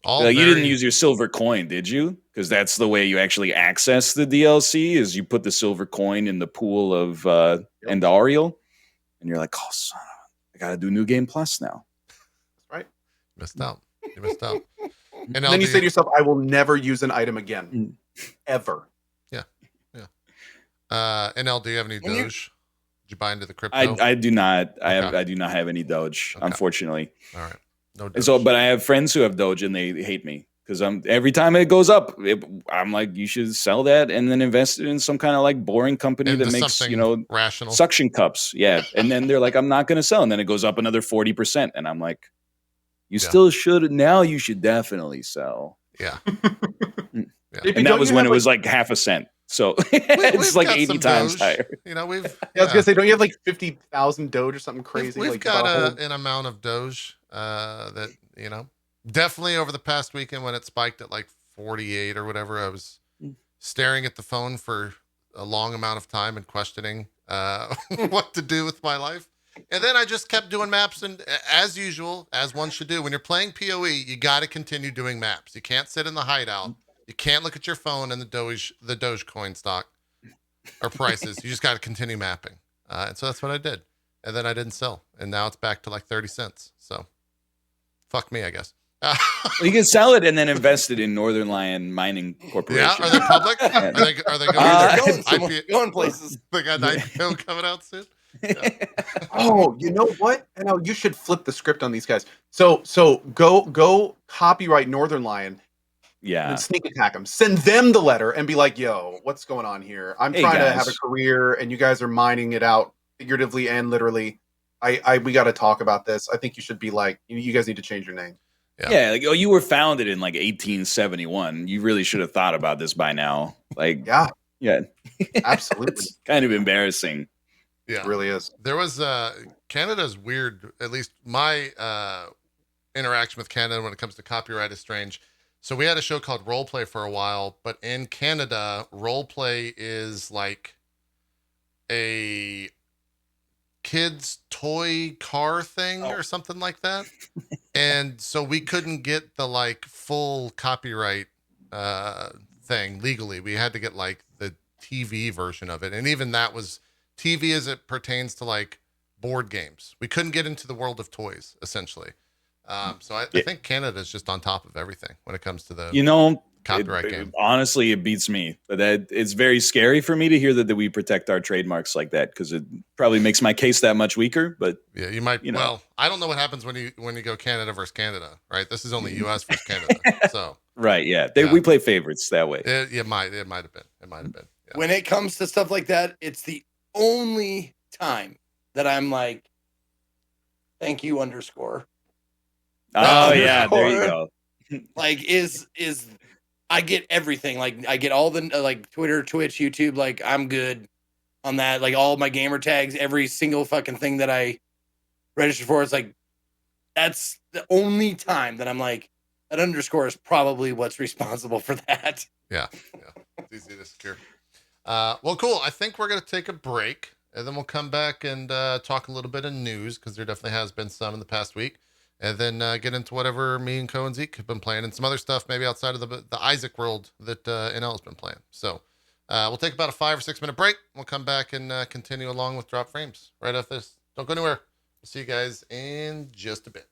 You didn't use your silver coin, did you? Because that's the way you actually access the DLC. Is you put the silver coin in the pool of Endariel, and you're like, oh, son, I got to do New Game Plus now. That's right. You missed out. And then you say to yourself, I will never use an item again, ever. NL, do you have any Doge? Did you buy into the crypto? I do not. I do not have any Doge, unfortunately. All right. No Doge. But I have friends who have Doge and they hate me because every time it goes up, I'm like, you should sell that and then invest it in some kind of like boring company that makes rational suction cups. Yeah, and then they're like, I'm not going to sell, and then it goes up another 40%, and I'm like, you still should. Now you should definitely sell. Yeah. And that was when it was like half a cent. So it's like 80 times Doge. higher. I was gonna say, don't you have like 50,000 Doge or something crazy? We've got an amount of Doge that definitely over the past weekend when it spiked at like 48 or whatever, I was staring at the phone for a long amount of time and questioning what to do with my life. And then I just kept doing maps, and as usual, as one should do, when you're playing PoE, you got to continue doing maps. You can't sit in the hideout. You can't look at your phone and the Dogecoin stock or prices. You just got to continue mapping. And so that's what I did. And then I didn't sell. And now it's back to like 30 cents. So fuck me, I guess. You can sell it and then invest it in NorthernLion Mining Corporation. Yeah, are they public? Are they going places? They got an IPO coming out soon? Yeah. Oh, you know what? You should flip the script on these guys. So go copyright NorthernLion. Yeah. And sneak attack them. Send them the letter and be like, yo, what's going on here? I'm trying to have a career and you guys are mining it out figuratively and literally. We got to talk about this. I think you should be like, you guys need to change your name. Yeah. Like, you were founded in like 1871. You really should have thought about this by now. Like, yeah, absolutely. It's kind of embarrassing. Yeah, it really is. There was Canada's weird. At least my interaction with Canada when it comes to copyright is strange. So we had a show called Roleplay for a while, but in Canada, Roleplay is like a kid's toy car thing or something like that. And so we couldn't get the like full copyright thing legally. We had to get like the TV version of it. And even that was TV as it pertains to like board games. We couldn't get into the world of toys, essentially. So I think Canada is just on top of everything when it comes to the copyright game. Honestly, it beats me. But it's very scary for me to hear that we protect our trademarks like that because it probably makes my case that much weaker. But yeah, you might. Well, I don't know what happens when you go Canada versus Canada, right? This is only U.S. versus Canada. So right, yeah, we play favorites that way. It might have been. Yeah. When it comes to stuff like that, it's the only time that I'm like, thank you _ Oh yeah, there you go. Like is I get everything. Like I get all the like Twitter, Twitch, YouTube. Like I'm good on that. Like all my gamer tags, every single fucking thing that I registered for. It's like that's the only time that I'm like that _ is probably what's responsible for that. Yeah. It's easy to secure. Well, cool. I think we're gonna take a break and then we'll come back and talk a little bit of news because there definitely has been some in the past week. And then get into whatever me and Cohh and Zeke have been playing and some other stuff maybe outside of the Isaac world that NL has been playing. So we'll take about a 5 or 6 minute break. We'll come back and continue along with Drop Frames right after this. Don't go anywhere. We'll see you guys in just a bit.